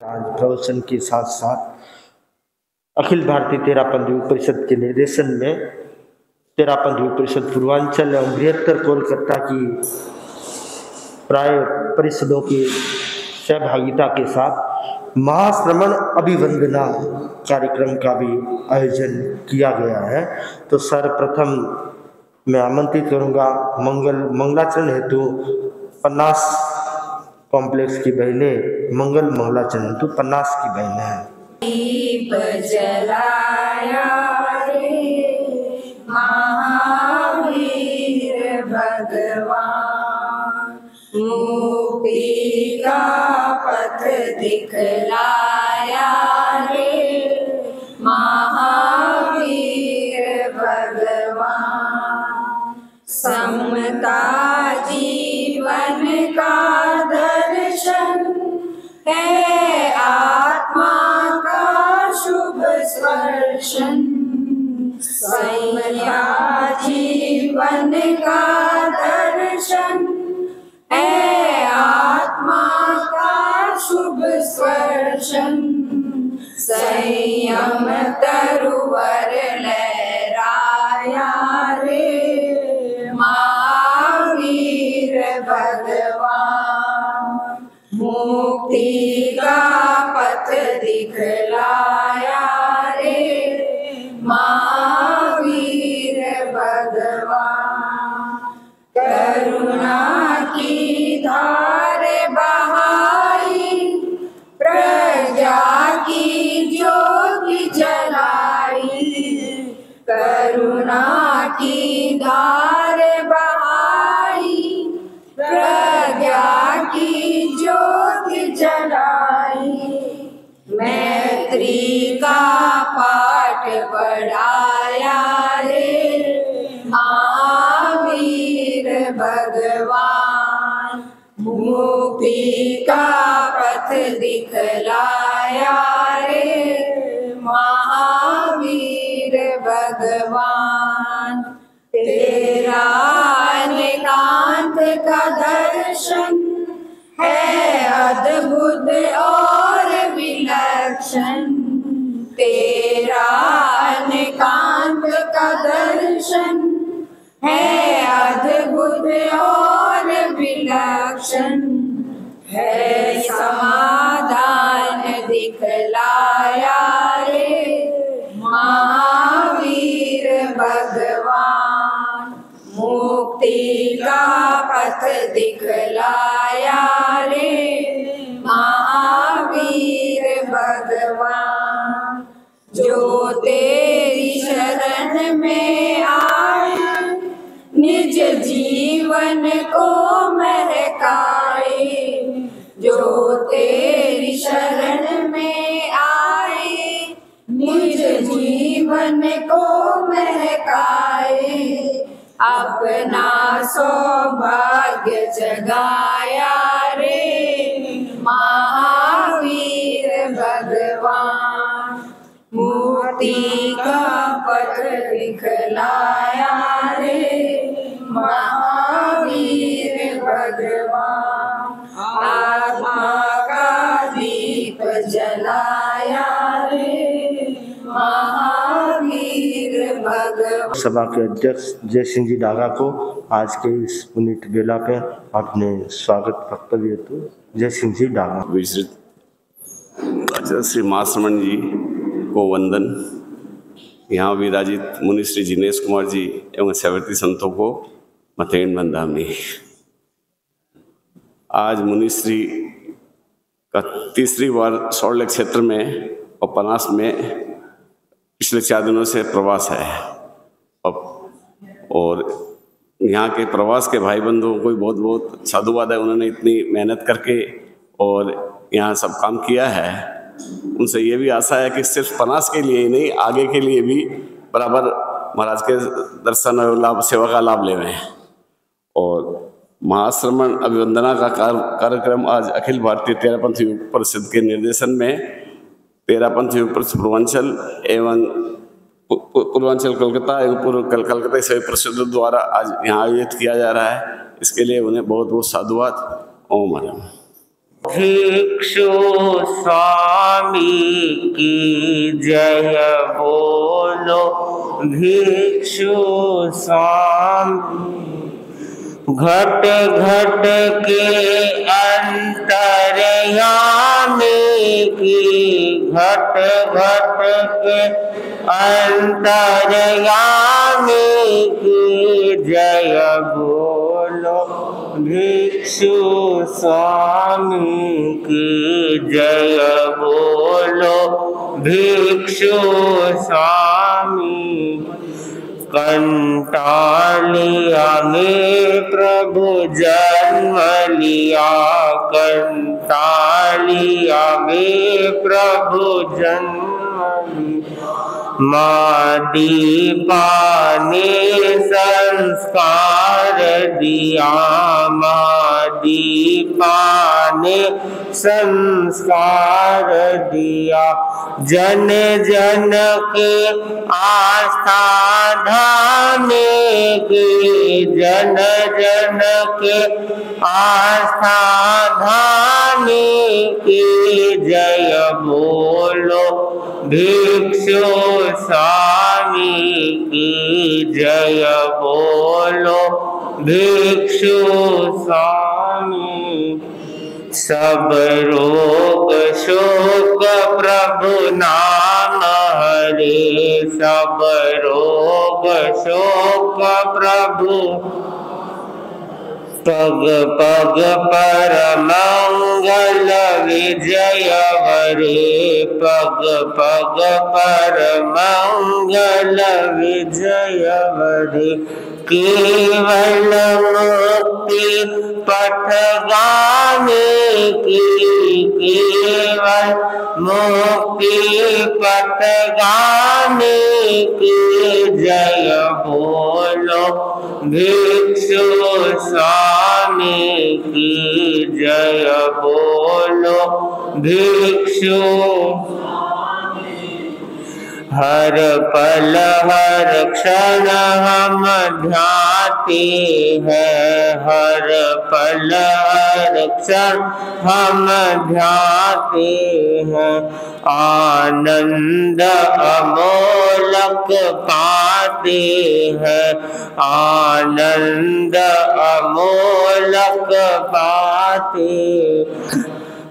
आज प्रवचन के साथ साथ अखिल भारतीय तेरापंथी युग परिषद के निर्देशन में तेरापंथी युग परिषद पूर्वांचल एवं बृहत्तर कोलकाता की प्राय परिषदों की सहभागिता के साथ महाश्रमण अभिवंदना कार्यक्रम का भी आयोजन किया गया है। तो सर्वप्रथम मैं आमंत्रित करूंगा मंगलाचरण हेतु पन्नास कॉम्प्लेक्स की बहनें मंगलाचरण हेतु पन्नास की बहनें हैं। दीप जलाया रे महावीर भगवान, मुक्ति का पथ दिखलाया रे महावीर भगवान। समता जीवन का दर्शन है, आत्मा का शुभ स्पर्शन। समता जीवन का दर्शन है, आत्मा का शुभ स्पर्शन। संयम तरुवर लहराया रे महावीर भगवान, मुक्ति का पथ दिखलाया रे महावीर भगवान। करुणा की धार बहाई, प्रजा की ज्योति जलाई। करुणा की धार बहाई, प्रजा की ज्योति जलाई। मैत्री का पाठ पढ़ाया रे महावीर भगवान, मुक्ति का पथ दिखलाया रे महावीर भगवान। तेरा एकांत का दर्शन है, अद्भुत और विलक्षण। तेरा एकांत का दर्शन है, अद्भुत और विलक्षण। है समाधान दिखलाया रे महावीर भगवान, मुक्ति का पथ दिखलाया रे महावीर भगवान। जो तेरी शरण में आए, निज जीवन को महकाए। जो तेरी शरण में आए, निज जीवन को महकाए। अपना सौभाग्य जगाया रे महावीर भगवान, मुक्ति का पथ दिखलाया रे महावीर भगवान। आत्मा का दीप जलाया रे महावीर भगवान। सभा के अध्यक्ष जय सिंह जी डागा को आज के इस पुनीत बेला पे अपने स्वागत वक्तव्य हेतु जय सिंह जी डागा। विश्रित श्री महाश्रमण जी को वंदन। यहाँ विराजित मुनि श्री जिनेश कुमार जी एवं सेवर्ती संतों को मतेन बंदामी। आज मुनि श्री का तीसरी बार सौरलेख क्षेत्र में और पनास में पिछले 4 दिनों से प्रवास है। और यहाँ के प्रवास के भाई बंधुओं को भी बहुत बहुत साधुवाद है। उन्होंने इतनी मेहनत करके और यहाँ सब काम किया है। उनसे ये भी आशा है कि सिर्फ पनास के लिए ही नहीं, आगे के लिए भी बराबर महाराज के दर्शन और लाभ सेवा का लाभ ले रहे हैं। और महाश्रमण अभिवंदना का कार्यक्रम आज अखिल भारतीय तेरापंथी युग परिषद के निर्देशन में तेरापंथी युग परिषद पूर्वांचल एवं पूर्वांचल कोलकाता एवं पूर्व कलकत्ता सभी परिषदों द्वारा आज यहाँ आयोजित किया जा रहा है। इसके लिए उन्हें बहुत बहुत साधुवाद। ओम हरिओम। भिक्षु स्वामी की जय बोलो, भिक्षु स्वामी। घट घट के अंतर्यामी की, घट घट के अंतर्यामी की जय बोलो, भिक्षु स्वामी की जय बोलो, भिक्षु स्वामी। कंटालिया में प्रभु जन्म लिया, कंटालिया में प्रभु जन्म लिया। माँ दीपा ने संस्कार दिया, माँ दीपा ने संस्कार दिया। जन जन के आस्था धामे की, जन जन के आस्था धामे की जय बोलो, भिक्षु स्वामी की जय बोलो, भिक्षु स्वामी। सब रोग शोक प्रभु नाम हरे, सब रोग शोक प्रभु। पग पग पर मंगल विजय वरे, पग पग पर मंगल विजय वरे। केवल मुक्ति पथगामी की, केवल मुक्ति पथगामी की जय बोलो, भिक्षु स्वामी की जय बोलो, भिक्षु। हर पल हर क्षण हम ध्याते हैं, हर पल हर क्षण हम ध्याते हैं। आनंद अमोलक पाते हैं, आनंद अमोलक पाते।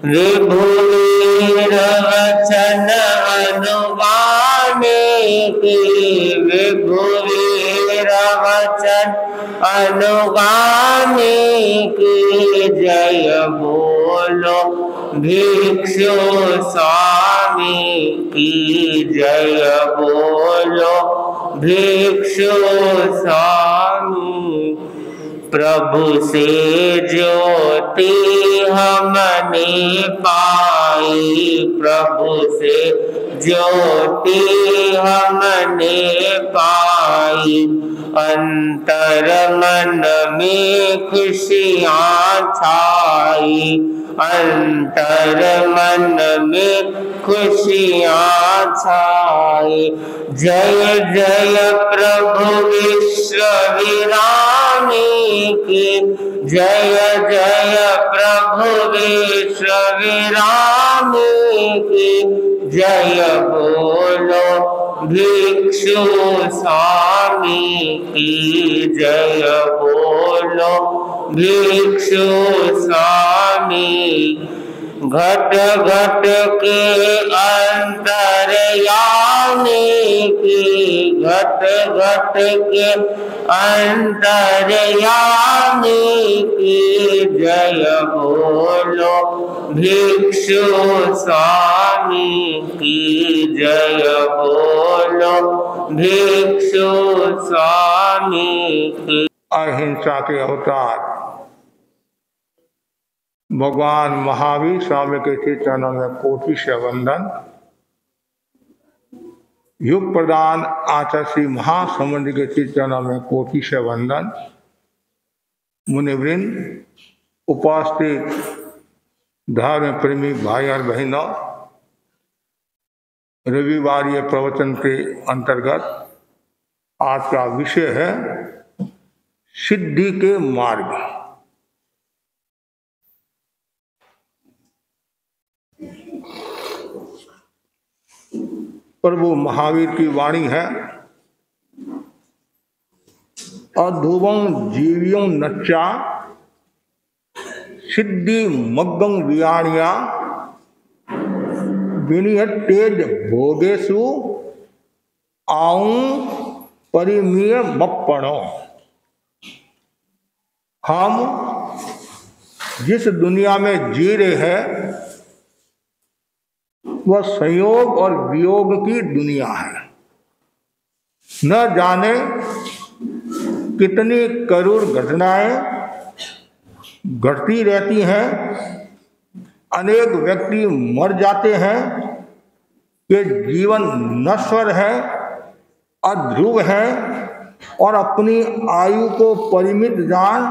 विभुवीर वचन अनुगामी की, विभुवीर वचन अनुगामी की जय बोलो, भिक्षु स्वामी की जय बोलो, भिक्षु स्वामी। प्रभु से ज्योति हमने पाई, प्रभु से ज्योति हमने पाई। अंतर मन में खुशियाँ छाई, अंतर मन में खुशियाँ छाई। जय जय प्रभु विश्व विरामी की, जय जय प्रभु विश्व विरामी की जय बोलो, भिक्षु स्वामी की जय बोलो, भिक्षु स्वामी। घट घट के अंतर्यामी की, घट घट के अंतर्यामी की जय बोलो, भिक्षु स्वामी की जय बोलो, भिक्षु स्वामी की। अहिंसा के अवतार भगवान महावीर स्वामी के चरणों में कोटि से वंदन। युग प्रदान आचार्य श्री महासमुद्र के चरणों में कोटि से वंदन। मुनिवृंद, उपस्थित धर्म प्रेमी भाई और बहनों, रविवार ये प्रवचन के अंतर्गत आज का विषय है सिद्धि के मार्ग। प्रभु महावीर की वाणी है, अधुवं जीवियों नच्चा सिद्धि मग्गं वियाणिया विनियत तेज भोगेशु आऊं परिमीय मप्पणो। हम जिस दुनिया में जी रहे हैं वह संयोग और वियोग की दुनिया है। न जाने कितनी करूर घटनाएं घटती रहती हैं। अनेक व्यक्ति मर जाते हैं कि जीवन नश्वर है, अध्रुव है और अपनी आयु को परिमित जान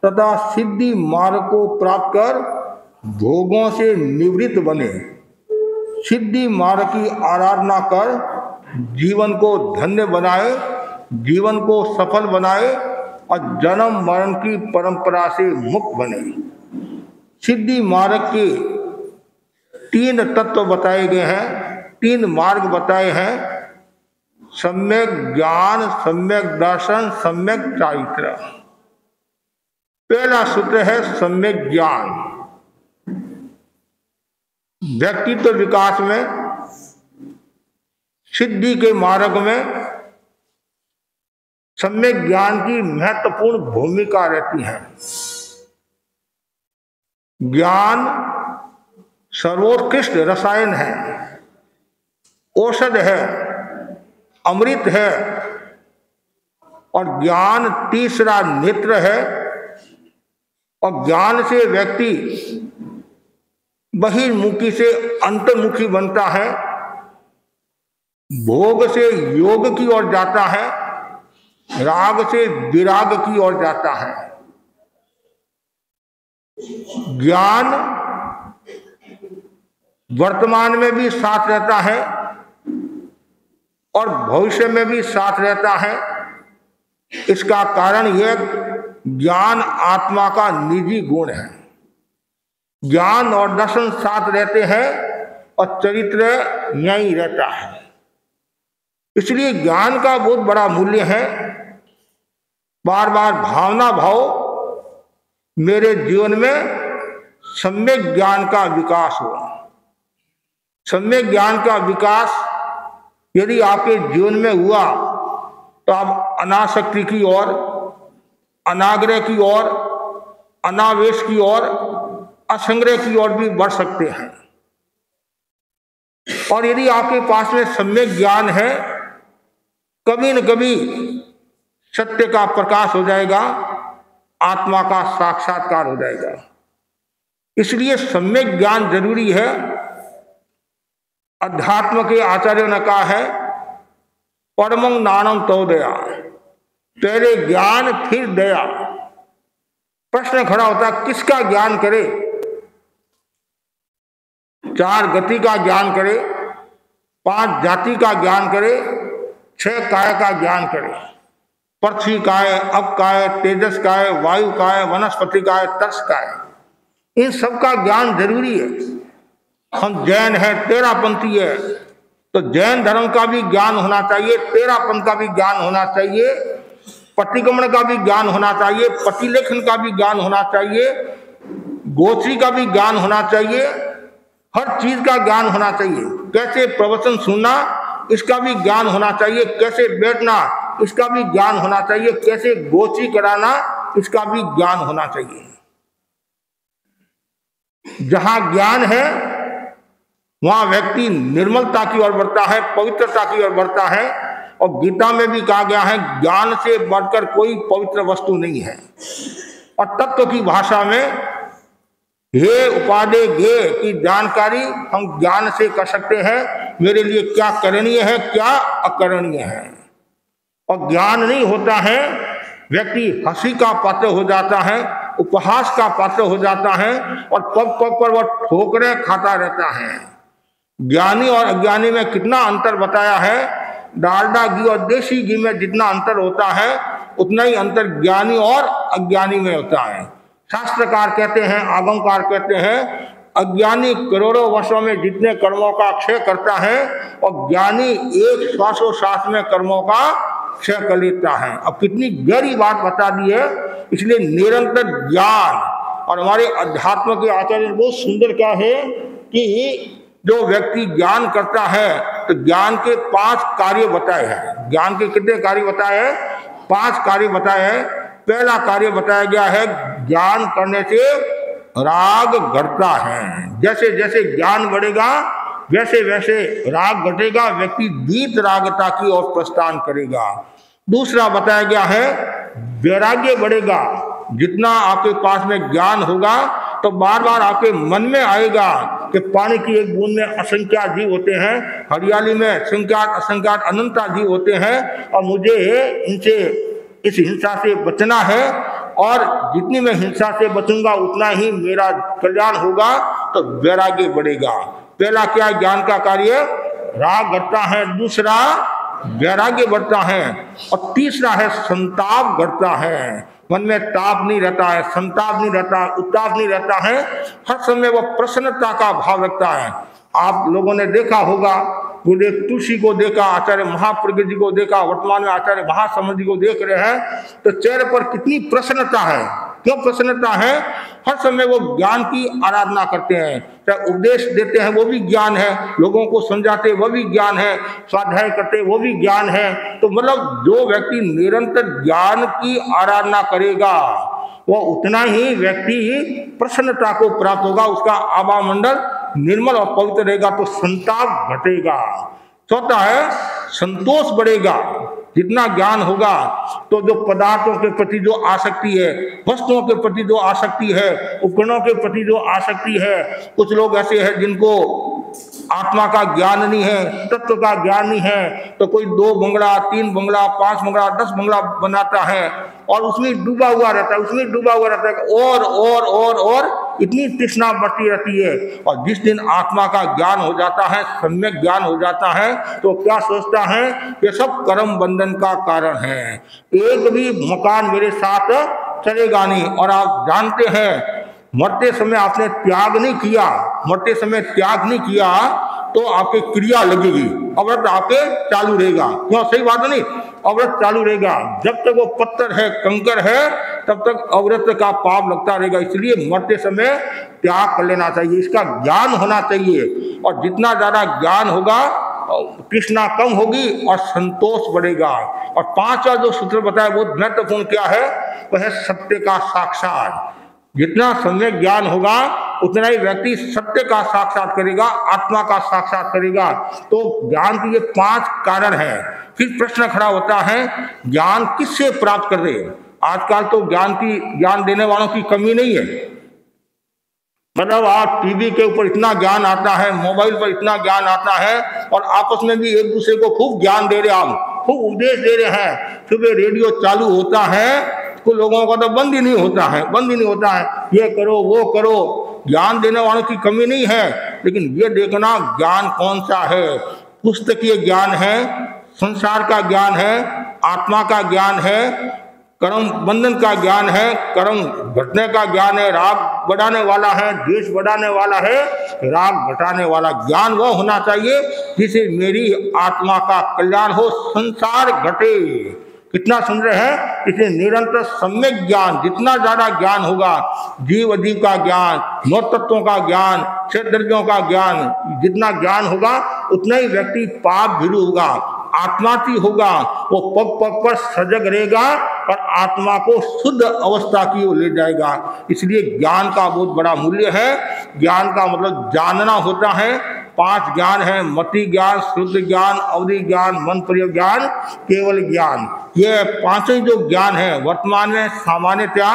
तथा सिद्धि मार्ग को प्राप्त कर भोगों से निवृत्त बने। सिद्धि मार्ग की आराधना कर जीवन को धन्य बनाए, जीवन को सफल बनाए और जन्म मरण की परंपरा से मुक्त बने। सिद्धि मार्ग के 3 तत्व बताए गए हैं, 3 मार्ग बताए हैं, सम्यक ज्ञान, सम्यक दर्शन, सम्यक चारित्र। पहला सूत्र है सम्यक ज्ञान। व्यक्तित्व विकास में, सिद्धि के मार्ग में सम्यक ज्ञान की महत्वपूर्ण भूमिका रहती है। ज्ञान सर्वोत्कृष्ट रसायन है, औषध है, अमृत है और ज्ञान तीसरा नेत्र है। और ज्ञान से व्यक्ति बहिर्मुखी से अंतर्मुखी बनता है, भोग से योग की ओर जाता है, राग से विराग की ओर जाता है। ज्ञान वर्तमान में भी साथ रहता है और भविष्य में भी साथ रहता है। इसका कारण यह ज्ञान आत्मा का निजी गुण है। ज्ञान और दर्शन साथ रहते हैं और चरित्र यहीं रहता है। इसलिए ज्ञान का बहुत बड़ा मूल्य है। बार बार भावना भाव मेरे जीवन में सम्यक ज्ञान का विकास हो। सम्यक ज्ञान का विकास यदि आपके जीवन में हुआ तो आप अनासक्ति की ओर, अनाग्रह की ओर, अनावेश की ओर, असंग्रह की ओर भी बढ़ सकते हैं। और यदि आपके पास में सम्यक ज्ञान है, कभी न कभी सत्य का प्रकाश हो जाएगा, आत्मा का साक्षात्कार हो जाएगा। इसलिए सम्यक ज्ञान जरूरी है। अध्यात्म के आचार्यों ने कहा है परमं नानम तो दया, पहले ज्ञान फिर दया। प्रश्न खड़ा होता किसका ज्ञान करे? 4 गति का ज्ञान करे, 5 जाति का ज्ञान करे, 6 काय का ज्ञान करे। पृथ्वी का है, अप का है, तेजस का है, वायु का है, वनस्पति का है, तर्स का है। इन सब का ज्ञान जरूरी है। हम जैन हैं, तेरापंथी है, तो जैन धर्म का भी ज्ञान होना चाहिए, तेरापंथ का भी ज्ञान होना चाहिए, प्रतिगमन का भी ज्ञान होना चाहिए, प्रतिलेखन का भी ज्ञान होना चाहिए, गोत्री का भी ज्ञान होना चाहिए, हर चीज का ज्ञान होना चाहिए। कैसे प्रवचन सुनना इसका भी ज्ञान होना चाहिए, कैसे बैठना इसका भी ज्ञान होना चाहिए, कैसे गोत्री कराना इसका भी ज्ञान होना चाहिए। जहां ज्ञान है वहां व्यक्ति निर्मलता की ओर बढ़ता है, पवित्रता की ओर बढ़ता है। और गीता में भी कहा गया है ज्ञान से बढ़कर कोई पवित्र वस्तु नहीं है। और तत्व की भाषा में हे उपादे गे की जानकारी हम ज्ञान से कर सकते हैं। मेरे लिए क्या करणीय है, क्या अकरणीय है। और ज्ञान नहीं होता है, व्यक्ति हंसी का पात्र हो जाता है, उपहास का पात्र हो जाता है और पग पग पर वह ठोकरें खाता रहता है। ज्ञानी और अज्ञानी में कितना अंतर बताया है। डालडा घी और देसी घी में जितना अंतर होता है उतना ही अंतर ज्ञानी और अज्ञानी में होता है। शास्त्रकार कहते हैं, आगमकार कहते हैं, अज्ञानी करोड़ों वर्षों में जितने कर्मों का क्षय करता है और ज्ञानी एक श्वासोश्वास में कर्मों का क्षय कर लेता है। अब कितनी गहरी बात बता दी है। इसलिए निरंतर ज्ञान, और हमारे अध्यात्म के आचार्य ने बहुत सुंदर कहा है कि जो व्यक्ति ज्ञान करता है तो ज्ञान के 5 कार्य बताए हैं। ज्ञान के कितने कार्य बताए हैं? 5 कार्य बताए हैं। पहला कार्य बताया गया है, ज्ञान करने से राग घटता है। जैसे जैसे ज्ञान बढ़ेगा वैसे वैसे राग घटेगा, व्यक्ति वीत रागता की ओर प्रस्थान करेगा। दूसरा बताया गया है, वैराग्य बढ़ेगा। जितना आपके पास में ज्ञान होगा तो बार बार आपके मन में आएगा कि पानी की एक बूंद में असंख्यात जीव होते हैं, हरियाली में संख्यात असंख्यात अनंता जीव होते हैं, और मुझे इनसे इस हिंसा से बचना है, और जितनी मैं हिंसा से बचूंगा उतना ही मेरा कल्याण होगा। तो वैराग्य बढ़ेगा। पहला क्या ज्ञान का कार्य? राग घटता है। दूसरा वैराग्य बढ़ता है। और तीसरा है संताप घटता है। मन में ताप नहीं रहता है, संताप नहीं रहता, उत्ताप नहीं रहता है, हर समय वो प्रसन्नता का भाव रखता है। आप लोगों ने देखा होगा, गुरुदेव तुलसी को देखा, आचार्य महाप्रज्ञ जी को देखा, वर्तमान में आचार्य महासमर्थ जी को देख रहे हैं, तो चेहरे पर कितनी प्रसन्नता है। क्यों प्रसन्नता है? हर समय वो ज्ञान की आराधना करते हैं। चाहे उपदेश देते हैं वो भी ज्ञान है, लोगों को समझाते वो भी ज्ञान है, स्वाध्याय करते वो भी ज्ञान है। तो मतलब जो व्यक्ति निरंतर ज्ञान की आराधना करेगा वो उतना ही व्यक्ति प्रसन्नता को प्राप्त होगा, उसका आभा मंडल निर्मल और पवित्र रहेगा। तो संताप घटेगा। चौथा है संतोष बढ़ेगा। जितना ज्ञान होगा तो जो पदार्थों के प्रति जो आसक्ति है, वस्तुओं के प्रति जो आसक्ति है, उपकरणों के प्रति जो आसक्ति है, कुछ लोग ऐसे हैं जिनको आत्मा का ज्ञान नहीं है, तत्व का ज्ञान नहीं है, तो कोई 2 बंगला, 3 बंगला, 5 बंगला, 10 बंगला बनाता है और उसमें डूबा हुआ रहता है, उसमें डूबा हुआ रहता है, और इतनी तृष्णा बढ़ती रहती है। और जिस दिन आत्मा का ज्ञान हो जाता है, सम्यक ज्ञान हो जाता है, तो क्या सोचता है? ये सब कर्म बंधन का कारण है, एक भी मकान मेरे साथ चलेगा नहीं। और आप जानते हैं मरते समय आपने त्याग नहीं किया, मरते समय त्याग नहीं किया तो आपके क्रिया लगेगी, अव्रत आपके चालू रहेगा। क्यों? सही बात है नहीं? अव्रत चालू रहेगा। जब तक वो पत्थर है, कंकर है, तब तक अव्रत का पाप लगता रहेगा। इसलिए मरते समय त्याग कर लेना चाहिए, इसका ज्ञान होना चाहिए। और जितना ज्यादा ज्ञान होगा तृष्णा कम होगी और संतोष बढ़ेगा। और 5वां जो सूत्र बताया वो महत्वपूर्ण क्या है? वह है सत्य का साक्षात। जितना सम्यक ज्ञान होगा उतना ही व्यक्ति सत्य का साक्षात करेगा, आत्मा का साक्षात करेगा। तो ज्ञान के ये 5 कारण हैं। फिर प्रश्न खड़ा होता है, ज्ञान किससे प्राप्त कर रहे हैं? आजकल तो ज्ञान देने वालों की कमी नहीं है। मतलब आप टीवी के ऊपर इतना ज्ञान आता है, मोबाइल पर इतना ज्ञान आता है, और आपस में भी एक दूसरे को खूब ज्ञान दे रहे हैं, आप खूब उपदेश दे रहे हैं। सुबह रेडियो चालू होता है तो लोगों का तो बंद ही नहीं होता है, ये करो वो करो। ज्ञान देने वालों की कमी नहीं है, लेकिन ये देखना ज्ञान कौन सा है। पुस्तकीय ज्ञान है, संसार का ज्ञान है, आत्मा का ज्ञान है, कर्म बंधन का ज्ञान है, कर्म घटने का ज्ञान है, राग बढ़ाने वाला है, द्वेष बढ़ाने वाला है, राग घटाने वाला ज्ञान वह होना चाहिए जिसे मेरी आत्मा का कल्याण हो, संसार घटे। कितना सुंदर है। इसलिए निरंतर सम्यक ज्ञान, जितना ज्यादा ज्ञान होगा, जीव अजीव का ज्ञान, नौ तत्वों का ज्ञान, क्षेत्रज्ञों का ज्ञान, जितना ज्ञान होगा उतना ही व्यक्ति पाप भीरू होगा, आत्माती होगा। वो पग पग पर सजग रहेगा और आत्मा को शुद्ध अवस्था की ओर ले जाएगा। इसलिए ज्ञान का बहुत बड़ा मूल्य है। ज्ञान का मतलब जानना होता है। 5 ज्ञान है, मति ज्ञान, शुद्ध ज्ञान, अवधि ज्ञान, मन प्रयोग ज्ञान, केवल ज्ञान। ये 5 जो ज्ञान है वर्तमान में सामान्यतया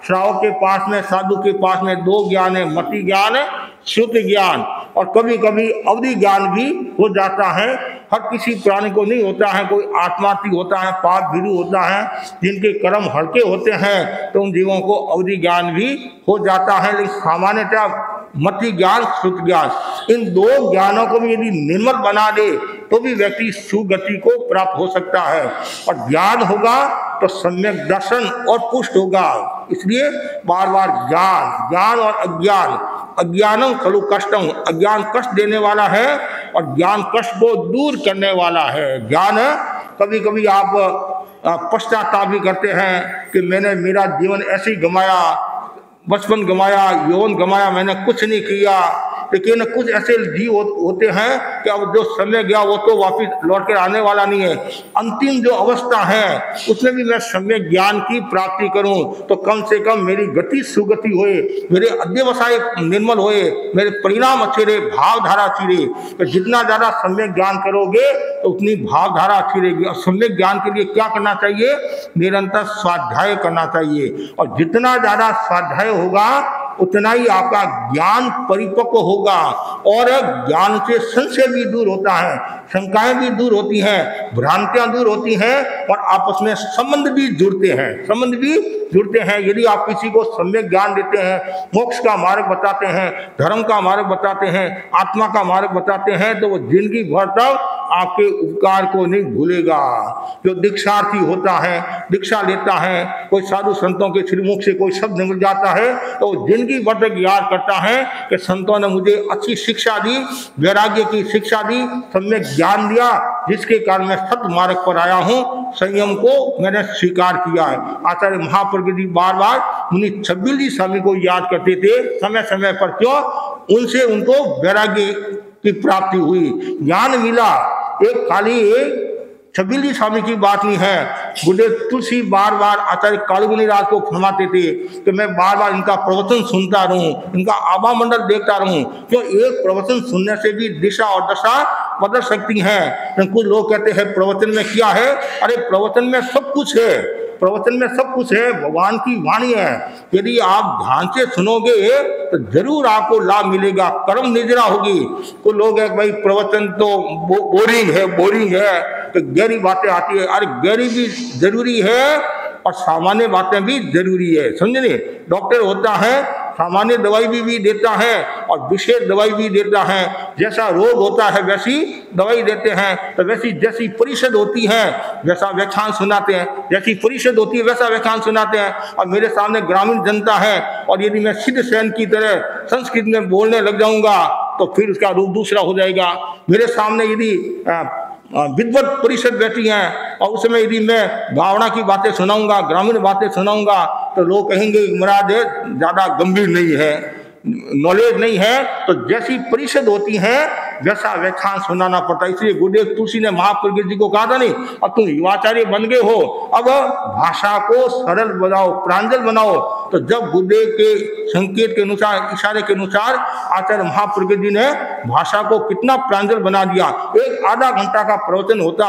श्रावक के पास में, साधु के पास में 2 ज्ञान है, मति ज्ञान है, शुद्ध ज्ञान, और कभी कभी अवधि ज्ञान भी हो जाता है। हर किसी प्राणी को नहीं होता है, कोई आत्माती होता है, पाप भीरू होता है, जिनके कर्म हल्के होते हैं तो उन जीवों को अवधि ज्ञान भी हो जाता है। लेकिन सामान्यतः मति ज्ञान, शुद्ध ज्ञान, इन 2 ज्ञानों को भी यदि निर्मल बना दे तो भी व्यक्ति सुगति को प्राप्त हो सकता है। और ज्ञान होगा तो सम्यक दर्शन और पुष्ट होगा। इसलिए बार बार ज्ञान और अज्ञान अज्ञानम खलु कष्टम, अज्ञान कष्ट देने वाला है और ज्ञान कष्ट को दूर करने वाला है। ज्ञान, कभी कभी आप पश्चाताप भी करते हैं कि मैंने मेरा जीवन ऐसे ही गंवाया, बचपन गंवाया, यौवन गंवाया, मैंने कुछ नहीं किया। लेकिन कुछ ऐसे जीव होते हैं कि अब जो समय गया वो तो वापस लौट कर आने वाला नहीं है। अंतिम जो अवस्था है उसमें भी मैं सम्यक ज्ञान की प्राप्ति करूं तो कम से कम मेरी गति सुगति होए, मेरे अध्यवसाय निर्मल होए, मेरे परिणाम अच्छे रहे, भावधारा अच्छी रहे। तो जितना ज़्यादा सम्यक ज्ञान करोगे तो उतनी भावधारा अच्छी रहेगी। और सम्यक ज्ञान के लिए क्या करना चाहिए? निरंतर स्वाध्याय करना चाहिए। और जितना ज़्यादा स्वाध्याय होगा उतना ही आपका ज्ञान परिपक्व होगा और ज्ञान से संशय भी दूर होता है, शंकाएं भी दूर होती हैं, भ्रांतियां दूर होती हैं और आपस में संबंध भी जुड़ते हैं। यदि आप किसी को सम्यक ज्ञान देते हैं, मोक्ष का मार्ग बताते हैं, धर्म का मार्ग बताते हैं, आत्मा का मार्ग बताते हैं, तो वो जिंदगी भर तक आपके उपकार को नहीं भूलेगा। जो दीक्षार्थी होता है, दीक्षा लेता है, कोई साधु संतों के श्रीमुख से कोई शब्द निकल जाता है तो जिंदगी भर तक याद करता है कि संतों ने मुझे अच्छी शिक्षा दी, वैराग्य की शिक्षा दी, सम्यक ज्ञान दिया, जिसके कारण मैं सत्य मार्ग पर आया हूँ, संयम को मैंने स्वीकार किया है। आचार्य महाप्रज्ञ जी बार बार मुनि छबिल जी स्वामी को याद करते थे समय समय पर। क्यों? उनसे उनको वैराग्य की प्राप्ति हुई, ज्ञान मिला। एक खाली छबिल जी स्वामी की बात नहीं है, गुरुदेव तुलसी बार बार आचार्य कालुगुनी राज को फरमाते थे कि मैं बार बार इनका प्रवचन सुनता रहूं, इनका आभा मंडल देखता रहूं। क्यों? एक प्रवचन सुनने से भी दिशा और दशा बदल सकती है। कुछ लोग कहते हैं प्रवचन में क्या है? अरे प्रवचन में सब कुछ है, प्रवचन में सब कुछ है, भगवान की वाणी है। यदि आप ध्यान से सुनोगे तो जरूर आपको लाभ मिलेगा, कर्म निजरा होगी। कुछ लोग है भाई प्रवचन तो बोरिंग है, तो गहरी बातें आती है। अरे गहरी भी जरूरी है और सामान्य बातें भी जरूरी है, समझे? डॉक्टर होता है, सामान्य दवाई भी देता है और विशेष दवाई भी देता है। जैसा रोग होता है वैसी दवाई देते हैं, तो वैसी जैसी परिषद होती है वैसा व्याख्यान सुनाते हैं, जैसी परिषद होती है वैसा व्याख्यान सुनाते हैं। और मेरे सामने ग्रामीण जनता है और यदि मैं सिद्ध सेन की तरह संस्कृत में बोलने लग जाऊंगा तो फिर उसका रूप दूसरा हो जाएगा। मेरे सामने यदि विद्वत परिषद बैठी हैं और उसमें यदि मैं भावना की बातें सुनाऊंगा, ग्रामीण बातें सुनाऊंगा, तो लोग कहेंगे महाराज ज्यादा गंभीर नहीं है, नॉलेज नहीं है। तो जैसी परिषद होती है वैसा व्याख्यान सुनाना पड़ता है। इसलिए गुरुदेव तुलसी ने महाप्रज्ञ जी को कहा था नहीं, अब तुम युवाचार्य बन गए हो, अब भाषा को सरल बनाओ, प्रांजल बनाओ। तो जब गुरुदेव के संकेत के अनुसार, इशारे के अनुसार आचार्य महाप्रज्ञ जी ने भाषा को कितना प्रांजल बना दिया। एक आधा घंटा का प्रवचन होता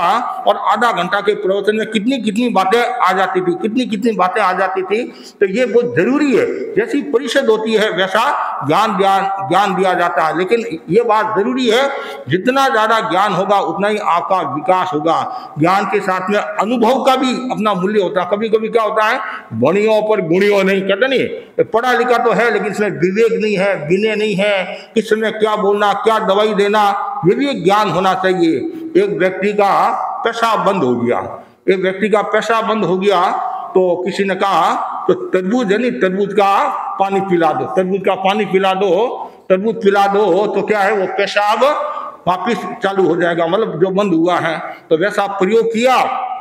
और आधा घंटा के प्रवचन में कितनी कितनी बातें आ जाती थी, कितनी बातें आ जाती थी। तो ये बहुत जरूरी है, जैसी परिषद होती है वैसा ज्ञान दिया जाता है। लेकिन ये बात जरूरी है, जितना ज्यादा ज्ञान होगा उतना ही आपका विकास होगा। ज्ञान के साथ में अनुभव का भी अपना मूल्य होता है। कभी कभी क्या होता है, बणियों पर गुणियों नहीं, कहते नहीं, पढ़ा लिखा तो है लेकिन इसमें विवेक नहीं है, विनय नहीं है, किस समय क्या बोलना, क्या दवाई देना, ये भी एक ज्ञान होना चाहिए। एक व्यक्ति का पेशाब बंद हो गया, तो किसी ने कहा तो तरबूज है नहीं, तरबूज का पानी पिला दो, तरबूज पिला दो तो क्या है, वो पेशाब वापिस चालू हो जाएगा, मतलब जो बंद हुआ है। तो वैसा प्रयोग किया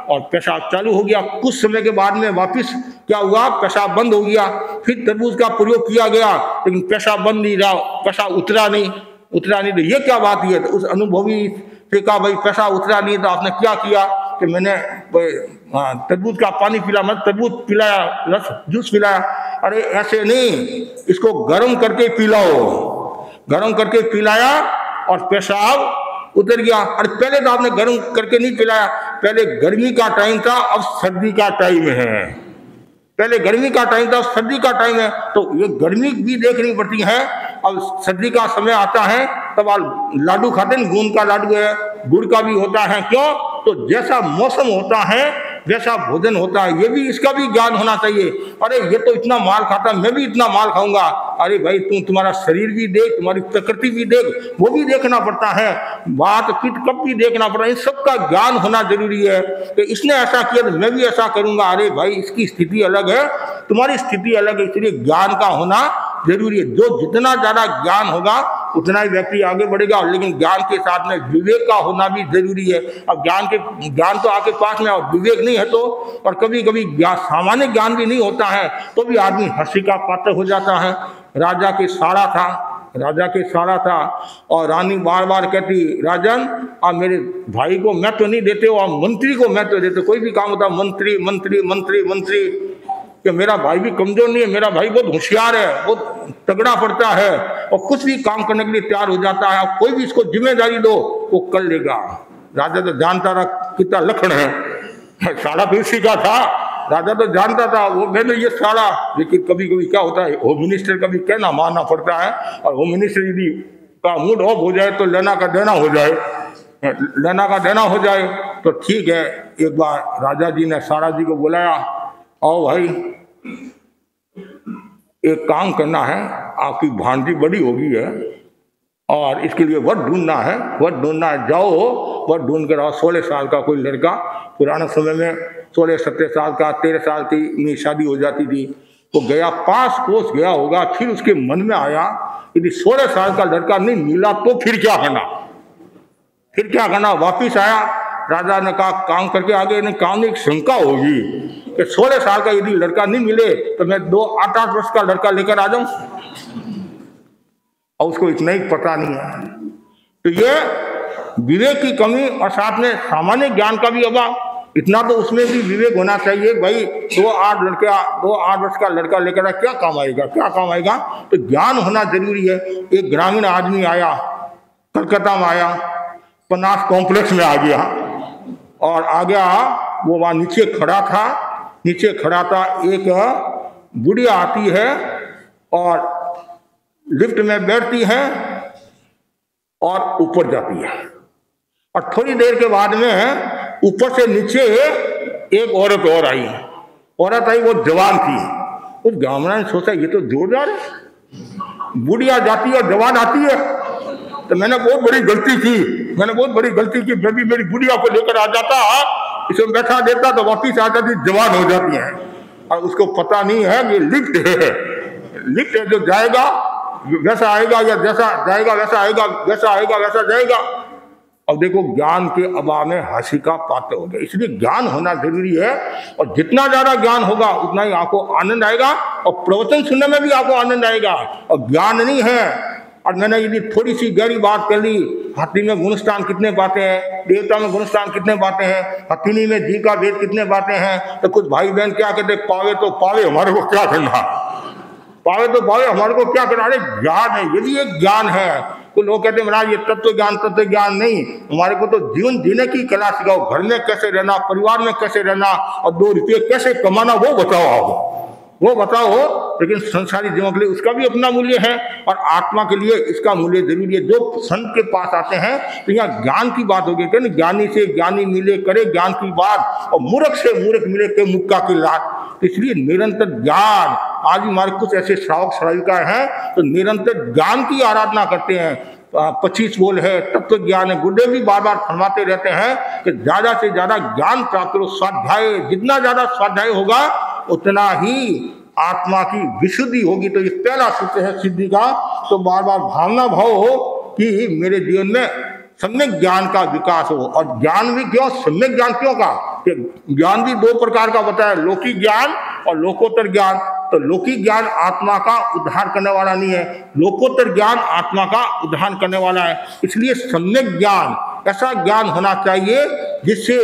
और पेशाब चालू हो गया। कुछ समय के बाद में वापिस क्या हुआ, पेशाब बंद हो गया। फिर तरबूज का प्रयोग किया गया लेकिन पेशाब बंद नहीं रहा, पेशाब उतरा नहीं। तो ये क्या बात है? तो उस अनुभवी से कहा भाई पेशाब उतरा नहीं तो आपने क्या किया? कि मैंने तरबूज का पानी पिला, मतलब तरबूज पिलाया, रस जूस पिलाया। अरे ऐसे नहीं, इसको गर्म करके पिलाओ। गर्म करके पिलाया और पेशाब उतर गया। अरे पहले तो आपने गर्म करके नहीं पिलाया, पहले गर्मी का टाइम था, अब सर्दी का टाइम है। पहले गर्मी का टाइम था, सर्दी का टाइम है, तो ये गर्मी भी देखनी पड़ती है। अब सर्दी का समय आता है तब आप लाडू खाते हैं, गूंद का लाडू है, गुड़ का भी होता है। क्यों? तो जैसा मौसम होता है वैसा भोजन होता है। ये भी, इसका भी ज्ञान होना चाहिए। अरे ये तो इतना माल खाता, मैं भी इतना माल खाऊंगा। अरे भाई तुम्हारा शरीर भी देख, तुम्हारी प्रकृति भी देख, वो भी देखना पड़ता है। बात पित्त कब भी देखना पड़ता है। इन सबका ज्ञान होना जरूरी है कि इसने ऐसा किया तो मैं भी ऐसा करूंगा। अरे भाई इसकी स्थिति अलग है, तुम्हारी स्थिति अलग है, इसलिए ज्ञान का होना जरूरी है। जो जितना ज्यादा ज्ञान होगा उतना ही व्यक्ति आगे बढ़ेगा, लेकिन ज्ञान के साथ में विवेक का होना भी जरूरी है। अब ज्ञान तो आपके पास में और विवेक नहीं है तो, और कभी कभी सामान्य ज्ञान भी नहीं होता है तो भी आदमी हंसी का पात्र हो जाता है। राजा के साड़ा था और रानी बार बार कहती, राजन आप मेरे भाई को मैं तो नहीं देते हो, आप मंत्री को मैं तो देते। कोई भी काम होता मंत्री मंत्री मंत्री मंत्री, कि मेरा भाई भी कमजोर नहीं है, मेरा भाई बहुत होशियार है, बहुत तगड़ा पड़ता है और कुछ भी काम करने के लिए तैयार हो जाता है। कोई भी इसको जिम्मेदारी दो वो कर लेगा। राजा तो जानता था कितना लखन है, साड़ा तो इसी का था, राजा तो जानता था वो मैंने ये साड़ा। लेकिन कभी कभी क्या होता है, होम मिनिस्टर का भी कहना मानना पड़ता है, और होम मिनिस्टर यदि का मूड ऑफ हो जाए तो लेना का देना हो जाए तो ठीक है। एक बार राजा जी ने साड़ा जी को बुलाया, आओ भाई एक काम करना है, आपकी भांजी बड़ी हो गई है और इसके लिए वट ढूंढना है, जाओ वट ढूंढ कर आओ। 16 साल का कोई लड़का, पुराने समय में 16-17 साल का, 13 साल की शादी हो जाती थी, तो गया 5 कोस गया होगा, फिर उसके मन में आया यदि 16 साल का लड़का नहीं मिला तो फिर क्या करना। वापिस आया, राजा ने कहा काम करके आगे नहीं, काम में एक शंका होगी कि 16 साल का यदि लड़का नहीं मिले तो मैं 8-8 वर्ष का लड़का लेकर आ जाऊं, और उसको इतना ही पता नहीं है। तो ये विवेक की कमी और साथ में सामान्य ज्ञान का भी अभाव, इतना तो उसमें भी विवेक होना चाहिए। भाई 2-8 वर्ष का लड़का लेकर आया, क्या काम आएगा। तो ज्ञान होना जरूरी है। एक ग्रामीण आदमी आया, कलकत्ता में आया, पनास कॉम्प्लेक्स में आ गया और आ गया, वो वहां नीचे खड़ा था। एक बुढ़िया आती है और लिफ्ट में बैठती है और ऊपर जाती है, और थोड़ी देर के बाद में ऊपर से नीचे एक औरत और आई। वो जवान थी। उस गामड़ा ने सोचा ये तो जोरदार है, बुढ़िया जाती है और जवान आती है, तो मैंने बहुत बड़ी गलती की। जब भी मेरी बुढ़िया को लेकर आ जाता, इसमें बैठा देता तो वापिस आ जाती, जवान हो जाती है। और उसको पता नहीं है कि लिफ्ट है जो जाएगा वैसा आएगा, या जैसा जाएगा वैसा जाएगा। अब देखो ज्ञान के अभाव में हंसी का पात्र हो गया। इसलिए ज्ञान होना जरूरी है, और जितना ज्यादा ज्ञान होगा उतना ही आपको आनंद आएगा, और प्रवचन सुनने में भी आपको आनंद आएगा। और ज्ञान नहीं है, और मैंने यदि थोड़ी सी गहरी बात कर ली, हाथी में गुणस्थान कितने पाते हैं, देवता में गुणस्थान कितने पाते हैं, हथिनी में जी का भेद कितने पाते हैं, तो कुछ भाई बहन क्या कहते, पावे तो पावे, हमारे को क्या करना, अरे ज्ञान है। यदि ये ज्ञान है तो लोग कहते हैं महाराज ये तत्व ज्ञान नहीं, हमारे को तो जीवन जीने की कला सिखाओ, घर में कैसे रहना, परिवार में कैसे रहना, और 2 रुपये कैसे कमाना वो बताओ। लेकिन संसारी जीवन के लिए उसका भी अपना मूल्य है, और आत्मा के लिए इसका मूल्य जरूरी है। जो संत के पास आते हैं तो यहाँ ज्ञान की बात होगी, कहते ज्ञानी से ज्ञानी मिले करे ज्ञान की बात, और मूर्ख से मूर्ख मिले के मुक्का की लात। इसलिए निरंतर ज्ञान, आज हमारे कुछ ऐसे श्रावक श्राविकाएं हैं तो निरंतर ज्ञान की आराधना करते हैं। 25 बोल है, तत्व ज्ञान है। गुरुदेव भी बार बार फरमाते रहते हैं कि ज्यादा से ज्यादा ज्ञान प्राप्त करो, स्वाध्याय, जितना ज्यादा स्वाध्याय होगा उतना ही आत्मा की विशुद्धि होगी। तो ये पहला सूत्र है सिद्धि का। तो बार बार भावना भाव हो कि मेरे जीवन में सम्यक ज्ञान का विकास हो। और ज्ञान भी क्यों, सम्यक ज्ञान क्यों का, ज्ञान भी 2 प्रकार का बताया, लौकिक ज्ञान और लोकोत्तर ज्ञान। तो लौकिक ज्ञान आत्मा का उद्धार करने वाला नहीं है, लोकोत्तर ज्ञान आत्मा का उद्धार करने वाला है। इसलिए सम्यक ज्ञान, ऐसा ज्ञान होना चाहिए जिससे